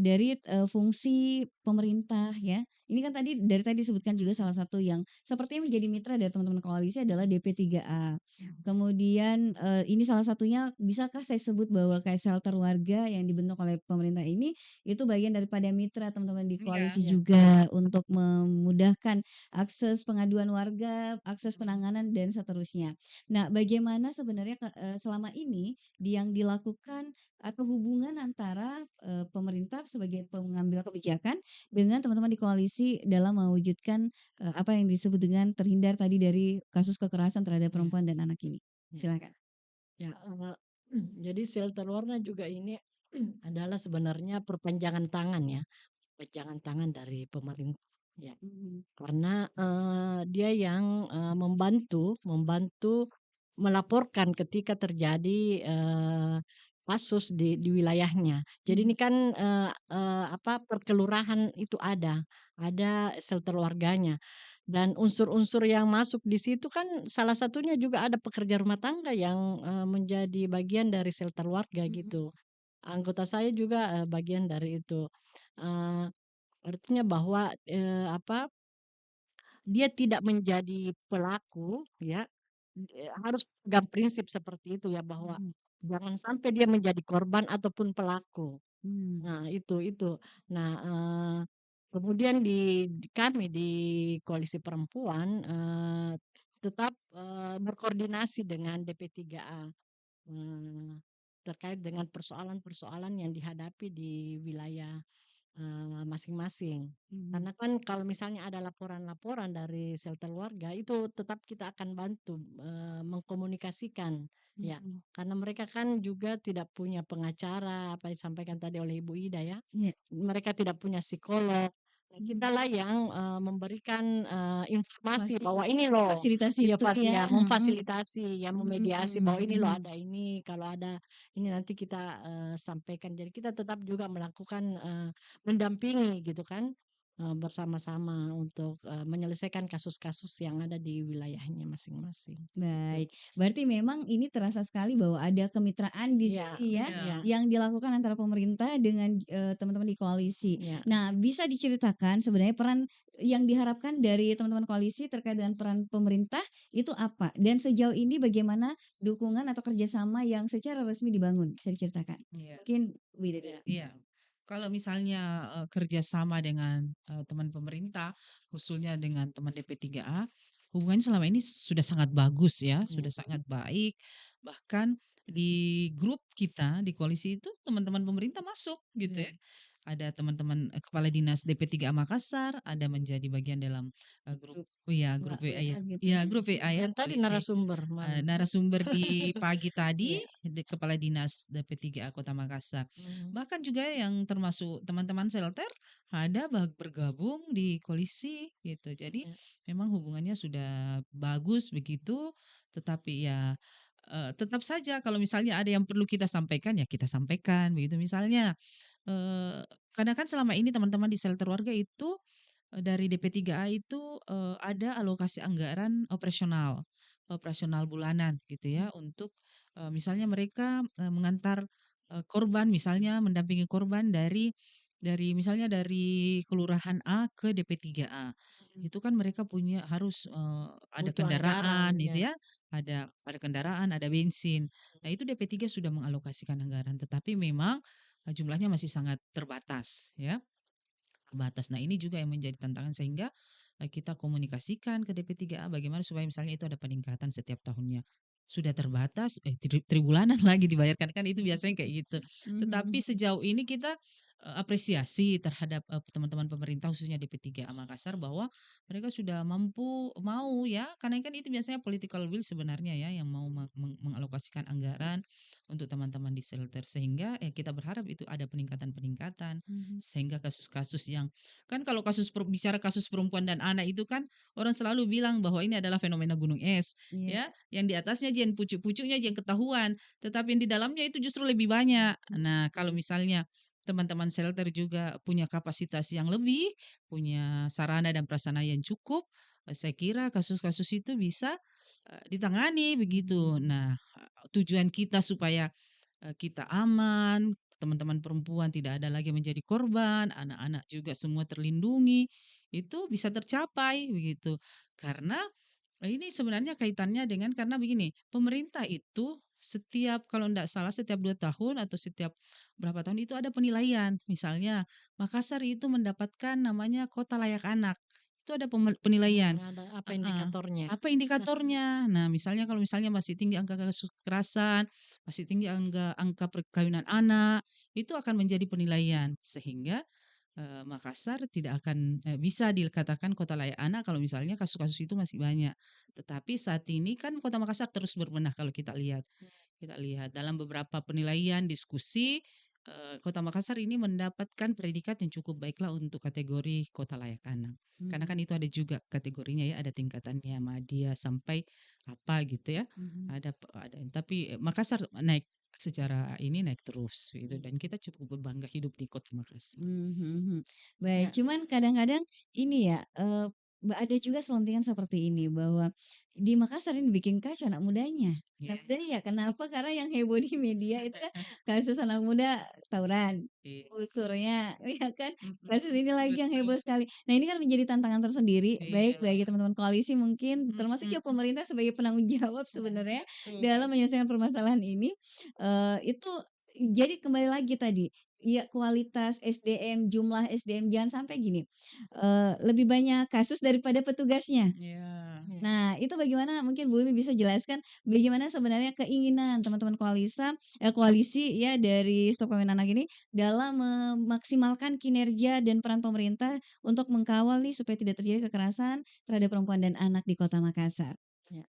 Dari, fungsi pemerintah ya, ini kan dari tadi disebutkan juga salah satu yang sepertinya menjadi mitra dari teman-teman koalisi adalah DP3A. Kemudian, ini salah satunya bisakah saya sebut bahwa kayak shelter warga yang dibentuk oleh pemerintah ini, itu bagian daripada mitra teman-teman di Iya. koalisi juga untuk memudahkan akses pengaduan warga, akses penanganan dan seterusnya. Nah, bagaimana sebenarnya selama ini yang dilakukan atau hubungan antara, pemerintah sebagai pengambil kebijakan dengan teman-teman di koalisi dalam mewujudkan, apa yang disebut dengan terhindar tadi dari kasus kekerasan terhadap Ya, perempuan dan anak ini? ya, Silakan. ya. Jadi shelter warna juga ini adalah sebenarnya perpanjangan tangan ya, perpanjangan tangan dari pemerintah. Ya, Mhm, karena dia yang membantu membantu melaporkan ketika terjadi kasus di wilayahnya. Jadi mhm, ini kan apa, perkelurahan itu ada shelter warganya. Dan unsur-unsur yang masuk di situ kan salah satunya juga ada pekerja rumah tangga yang menjadi bagian dari shelter warga mhm, gitu. Anggota saya juga bagian dari itu. Eee, artinya bahwa apa, dia tidak menjadi pelaku ya, harus pegang prinsip seperti itu ya, bahwa mhm, jangan sampai dia menjadi korban ataupun pelaku. mmm, Nah itu. Nah, kemudian di kami di Koalisi Perempuan, tetap berkoordinasi dengan DP3A, terkait dengan persoalan-persoalan yang dihadapi di wilayah masing-masing. mhm, Karena kan kalau misalnya ada laporan-laporan dari shelter warga, itu tetap kita akan bantu mengkomunikasikan, ya. mhm, Karena mereka kan juga tidak punya pengacara, apa yang disampaikan tadi oleh Ibu Ida ya. iya, Mereka tidak punya psikolog, Kitalah yang, memberikan, informasi Masih bahwa ini loh fasilitasi iya itu ya, memfasilitasi, ya memediasi bahwa ini loh mhm. ada ini, kalau ada ini nanti kita, sampaikan. Jadi kita tetap juga melakukan, mendampingi gitu kan, bersama-sama untuk, menyelesaikan kasus-kasus yang ada di wilayahnya masing-masing, gitu. Baik, berarti memang ini terasa sekali bahwa ada kemitraan di Iya sini ya, iya yang dilakukan antara pemerintah dengan, teman-teman di koalisi. iya. Nah, bisa diceritakan sebenarnya peran yang diharapkan dari teman-teman koalisi terkait dengan peran pemerintah itu apa? Dan sejauh ini bagaimana dukungan atau kerjasama yang secara resmi dibangun? Bisa diceritakan? Iya. Mungkin Wida dulu. Iya. Iya. Kalau misalnya, kerjasama dengan, teman pemerintah, khususnya dengan teman DP3A, hubungannya selama ini sudah sangat bagus ya, sudah Iya. sangat baik. Bahkan di grup kita, di koalisi itu teman-teman pemerintah masuk gitu ya. Iya. Ada teman-teman, kepala dinas DP3A Makassar, ada menjadi bagian dalam, grup Grup iya, wa grup WA WA ya. gitu Iya, ya? grup WA ya, Yang tadi koalisi. narasumber mana? Narasumber di pagi tadi, Iya. Kepala Dinas DP3A Kota Makassar. Mhm. Bahkan juga yang termasuk teman-teman shelter ada bergabung di koalisi gitu. Jadi Iya. memang hubungannya sudah bagus begitu, tetapi ya, tetap saja kalau misalnya ada yang perlu kita sampaikan, ya kita sampaikan begitu. Misalnya, kadang kan selama ini teman-teman di shelter warga itu, dari DP3A itu, ada alokasi anggaran operasional, operasional bulanan gitu ya untuk, misalnya mereka, mengantar, korban misalnya mendampingi korban dari misalnya dari kelurahan A ke DP3A. Mhm. Itu kan mereka punya harus, ada Butuh anggaran, kendaraan ya. itu ya, ada kendaraan, ada bensin. Nah itu DP3 sudah mengalokasikan anggaran, tetapi memang, jumlahnya masih sangat terbatas ya. Terbatas. Nah, ini juga yang menjadi tantangan sehingga, kita komunikasikan ke DP3A bagaimana supaya misalnya itu ada peningkatan setiap tahunnya. Sudah terbatas, tribulanan lagi dibayarkan, kan itu biasanya kayak gitu. Tetapi Mhm. sejauh ini kita, apresiasi terhadap, teman-teman pemerintah khususnya DP3A Makassar bahwa mereka sudah mau ya, karena kan itu biasanya political will sebenarnya ya yang mau mengalokasikan anggaran untuk teman-teman di shelter. Sehingga, kita berharap itu ada peningkatan-peningkatan. Mhm. Sehingga kasus-kasus yang kan kalau bicara kasus perempuan dan anak itu kan orang selalu bilang bahwa ini adalah fenomena gunung es, Iya. ya, yang di atasnya aja yang pucuk-pucuknya aja yang ketahuan, tetapi yang di dalamnya itu justru lebih banyak. Nah, kalau misalnya teman-teman shelter juga punya kapasitas yang lebih, punya sarana dan prasarana yang cukup, saya kira kasus-kasus itu bisa, ditangani begitu. Nah, tujuan kita supaya kita aman, teman-teman perempuan tidak ada lagi menjadi korban, anak-anak juga semua terlindungi, itu bisa tercapai begitu. Karena ini sebenarnya kaitannya dengan karena begini, pemerintah itu setiap kalau tidak salah setiap 2 tahun atau setiap berapa tahun itu ada penilaian. Misalnya Makassar itu mendapatkan namanya kota layak anak. Itu ada penilaian. Ada apa Heeh. indikatornya? Apa indikatornya? Nah, misalnya kalau misalnya masih tinggi angka kasus kekerasan, masih tinggi angka angka perkawinan anak, itu akan menjadi penilaian. Sehingga Makassar tidak akan, bisa dikatakan kota layak anak kalau misalnya kasus-kasus itu masih banyak. Tetapi saat ini kan Kota Makassar terus berbenah kalau kita lihat. Kita lihat dalam beberapa penilaian, diskusi, Kota Makassar ini mendapatkan predikat yang cukup baiklah untuk kategori kota layak anak. Karena Mhm. kan itu ada juga kategorinya ya, ada tingkatannya madya sampai apa gitu ya. Mhm. Ada tapi, Makassar naik secara ini naik terus gitu Iya. dan kita cukup berbangga hidup di Kota Makassar. Mhm. Baik, Ya. cuman kadang-kadang ini ya, ada juga selentingan seperti ini bahwa di Makassar ini bikin kacau anak mudanya. Iya. Anak mudanya ya kenapa? Karena yang heboh di media itu kan kasus anak muda tawuran, Iya. unsurnya ya kan, Mhm, kasus ini lagi yang betul. heboh sekali. Nah ini kan menjadi tantangan tersendiri, baik Iya. bagi teman-teman koalisi mungkin, termasuk Mhm. juga pemerintah sebagai penanggung jawab sebenarnya dalam Betul. menyelesaikan permasalahan ini, itu jadi kembali lagi tadi, ya kualitas SDM, jumlah SDM, jangan sampai gini, lebih banyak kasus daripada petugasnya. Iya. Ya. Nah, itu bagaimana mungkin Bu Umi bisa jelaskan bagaimana sebenarnya keinginan teman-teman koalisi ya dari Stop Perkawinan Anak ini dalam memaksimalkan kinerja dan peran pemerintah untuk mengkawal nih supaya tidak terjadi kekerasan terhadap perempuan dan anak di Kota Makassar? Ya.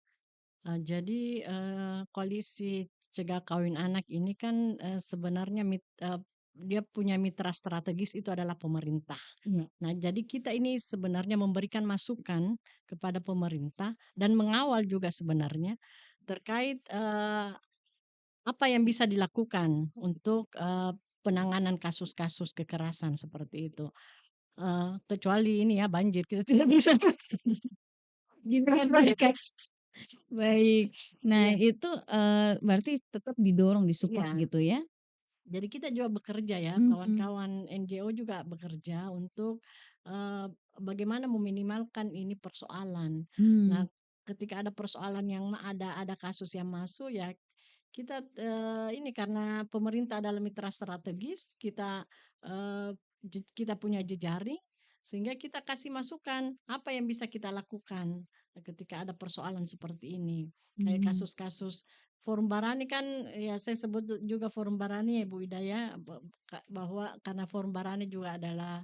Jadi, koalisi cegah kawin anak ini kan, sebenarnya dia punya mitra strategis itu adalah pemerintah. Iya. Nah, jadi kita ini sebenarnya memberikan masukan kepada pemerintah dan mengawal juga sebenarnya terkait apa yang bisa dilakukan untuk penanganan kasus-kasus kekerasan seperti itu. Kecuali ini ya banjir kita tidak bisa. Gimana kasus? Baik. Nah, Iya, itu, berarti tetap didorong, disupport iya. gitu ya? Jadi kita juga bekerja ya, Mhm. kawan-kawan NGO juga bekerja untuk bagaimana meminimalkan ini persoalan. Nah, Mmm. ketika ada persoalan yang ada kasus yang masuk ya kita ini karena pemerintah adalah mitra strategis, kita kita punya jejaring sehingga kita kasih masukan apa yang bisa kita lakukan ketika ada persoalan seperti ini. Kayak Mhm. kasus-kasus Forum Barani kan ya saya sebut juga Forum Barani ya Bu Ida ya bahwa karena Forum Barani juga adalah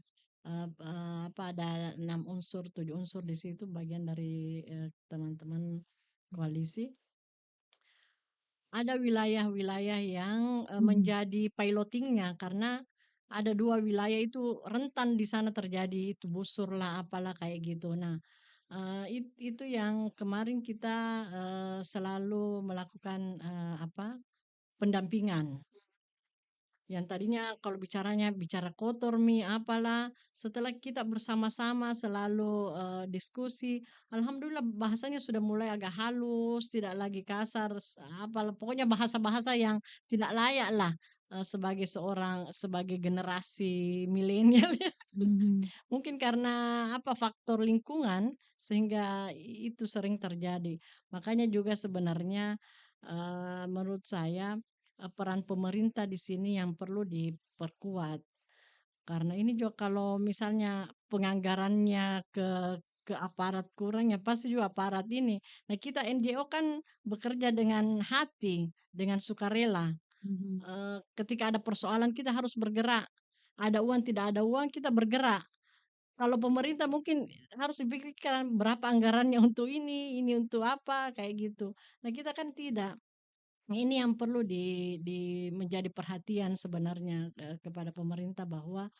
apa ada 6 unsur, 7 unsur di situ bagian dari teman-teman koalisi. Ada wilayah-wilayah yang Mhm. menjadi pilotingnya karena ada 2 wilayah itu rentan di sana terjadi itu busur lah apalah kayak gitu. Nah, itu yang kemarin kita selalu melakukan apa pendampingan. Yang tadinya kalau bicara kotor apalah, setelah kita bersama-sama selalu diskusi, alhamdulillah bahasanya sudah mulai agak halus, tidak lagi kasar, apalah pokoknya bahasa-bahasa yang tidak layak lah sebagai generasi milenial ya. Mhm. Mungkin karena apa faktor lingkungan sehingga itu sering terjadi. Makanya juga sebenarnya menurut saya peran pemerintah di sini yang perlu diperkuat. Karena ini juga kalau misalnya penganggarannya ke aparat kurang ya pasti juga aparat ini. Nah, kita NGO kan bekerja dengan hati, dengan sukarela. Mhm. Ketika ada persoalan kita harus bergerak. Ada uang tidak ada uang kita bergerak. Kalau pemerintah mungkin harus dipikirkan berapa anggarannya untuk ini untuk apa, kayak gitu. Nah, kita kan tidak. Nah, ini yang perlu menjadi perhatian sebenarnya kepada pemerintah bahwa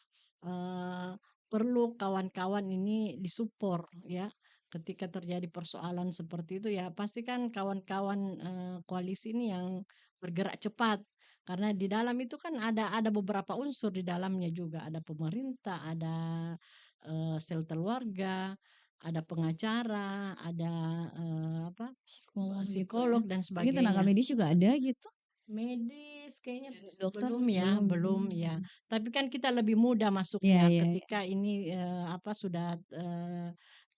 perlu kawan-kawan ini disupport ya. Ketika terjadi persoalan seperti itu ya pasti kan kawan-kawan koalisi ini yang bergerak cepat. Karena di dalam itu kan ada beberapa unsur di dalamnya juga, ada pemerintah, ada shelter warga, ada pengacara, ada apa Psikolog gitu ya? psikolog dan Mungkin tenaga sebagainya. medis juga ada gitu? Medis kayaknya Dokter? belum ya, Belum. belum ya. Mhm. Tapi kan kita lebih mudah Iya masuknya iya iya. ketika ini apa sudah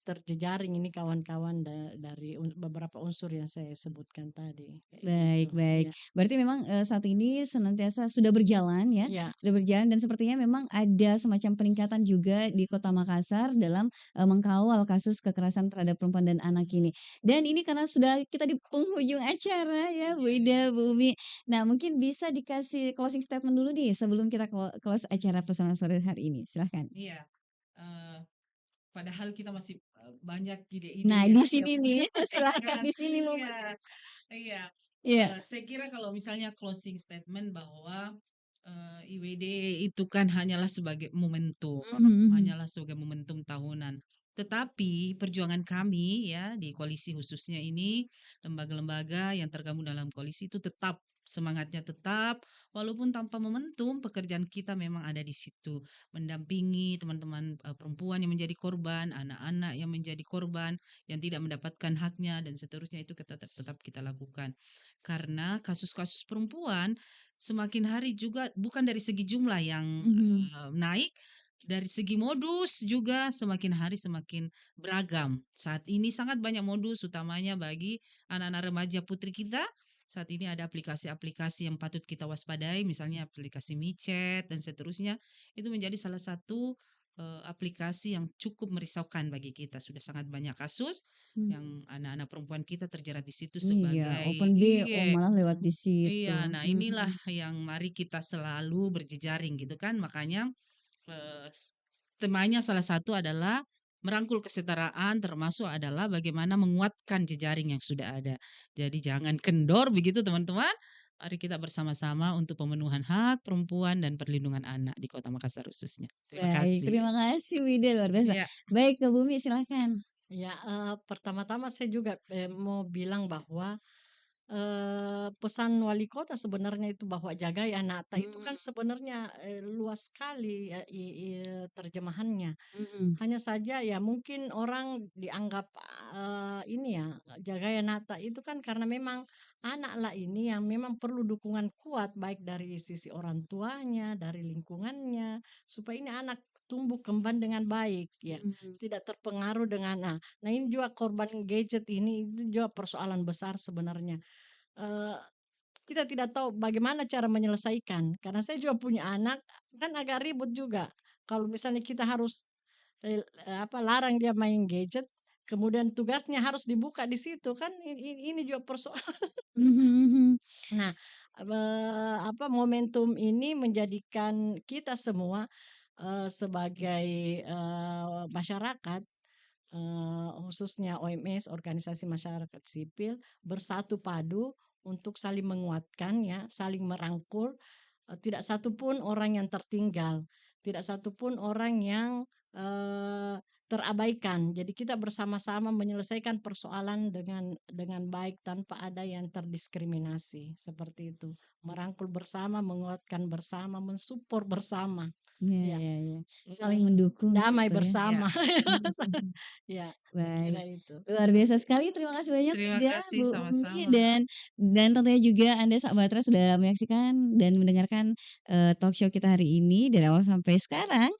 terjejaring ini kawan-kawan dari beberapa unsur yang saya sebutkan tadi kayak gitu. Baik baik. Iya, Berarti memang, saat ini senantiasa sudah berjalan ya, iya, sudah berjalan dan sepertinya memang ada semacam peningkatan juga di Kota Makassar dalam, mengkawal kasus kekerasan terhadap perempuan dan anak ini. Dan ini karena sudah kita di penghujung acara ya, Bu Ida, Bu Umi. Nah, mungkin bisa dikasih closing statement dulu nih sebelum kita close acara Pesona Sore hari ini, silahkan. Iya, eee, padahal kita masih, banyak ide-ide Nah, yang di siap sini nih, silakan di sini momen iya iya, iya. saya kira kalau misalnya closing statement bahwa, IWD itu kan Mhm mhm. hanyalah sebagai momentum tahunan. Tetapi perjuangan kami ya di koalisi khususnya ini, lembaga-lembaga yang tergabung dalam koalisi itu tetap semangatnya tetap, walaupun tanpa momentum pekerjaan kita memang ada di situ. Mendampingi teman-teman, perempuan yang menjadi korban, anak-anak yang menjadi korban, yang tidak mendapatkan haknya dan seterusnya itu kita tetap kita lakukan. Karena kasus-kasus perempuan semakin hari juga bukan dari segi jumlah yang, Mhm. naik, dari segi modus juga semakin hari semakin beragam. Saat ini sangat banyak modus utamanya bagi anak-anak remaja putri kita. Saat ini ada aplikasi-aplikasi yang patut kita waspadai, misalnya aplikasi micet dan seterusnya. Itu menjadi salah satu aplikasi yang cukup merisaukan bagi kita. Sudah sangat banyak kasus Mmm. yang anak-anak perempuan kita terjerat di situ Iya, sebagai open BO iya. malah lewat di situ. Iya, nah inilah Mhm. yang mari kita selalu berjejaring gitu kan. Makanya, temanya salah satu adalah merangkul kesetaraan termasuk adalah bagaimana menguatkan jejaring yang sudah ada. Jadi jangan kendor begitu teman-teman. Mari kita bersama-sama untuk pemenuhan hak perempuan dan perlindungan anak di Kota Makassar khususnya. Terima Baik, kasih. terima kasih Wida, luar biasa. Ya, Baik, Kak Bumi silahkan. Ya, pertama-tama saya juga mau bilang bahwa pesan wali kota sebenarnya itu bahwa jagai anak itu kan sebenarnya luas sekali ya, terjemahannya. Hanya saja ya mungkin orang dianggap ini ya jagai anak itu kan karena memang anaklah ini yang memang perlu dukungan kuat baik dari sisi orang tuanya, dari lingkungannya supaya ini anak tumbuh kembang dengan baik ya, tidak terpengaruh dengan nah ini juga korban gadget ini itu juga persoalan besar sebenarnya. Eee, kita tidak tahu bagaimana cara menyelesaikan, karena saya juga punya anak, kan agak ribet juga. Kalau misalnya kita harus, larang dia main gadget, kemudian tugasnya harus dibuka di situ, kan ini juga persoalan. Nah, momentum ini menjadikan kita semua, sebagai, masyarakat, khususnya OMS, organisasi masyarakat sipil, bersatu padu untuk saling menguatkan ya, saling merangkul, tidak satu pun orang yang tertinggal, tidak satu pun orang yang, terabaikan. Jadi kita bersama-sama menyelesaikan persoalan dengan baik tanpa ada yang terdiskriminasi, seperti itu. Merangkul bersama, menguatkan bersama, mensupport bersama. Iya, Ya, iya, iya. Saling mendukung damai gitu ya. ya. bersama. Ya, saya kira Baik, itu. luar biasa sekali. Terima kasih banyak Terima Wida, kasih Bu Umi, sama-sama. dan tentunya juga Anda sahabat Trust sudah menyaksikan dan mendengarkan talk show kita hari ini dari awal sampai sekarang.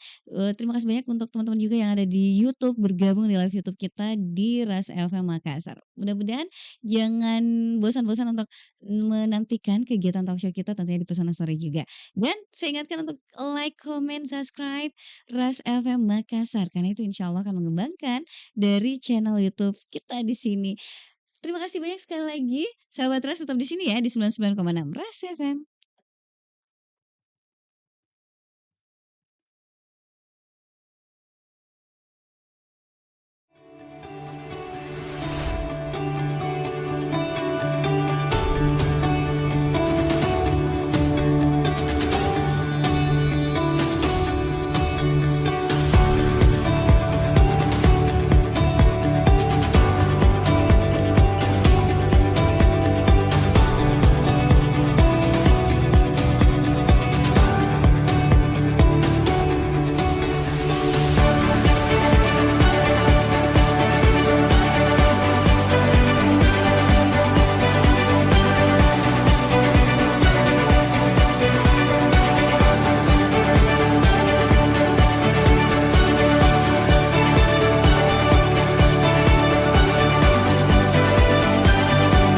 Terima kasih banyak untuk teman-teman juga yang ada di YouTube bergabung di live YouTube kita di Ras FM Makassar. Mudah-mudahan jangan bosan-bosan untuk menantikan kegiatan talk show kita tentunya di Pesona Story juga. Dan saya ingatkan untuk like, comment, subscribe Ras FM Makassar karena itu insya Allah akan mengembangkan dari channel YouTube kita di sini. Terima kasih banyak sekali lagi. Sahabat Ras tetap di sini ya di 99,6 Ras FM.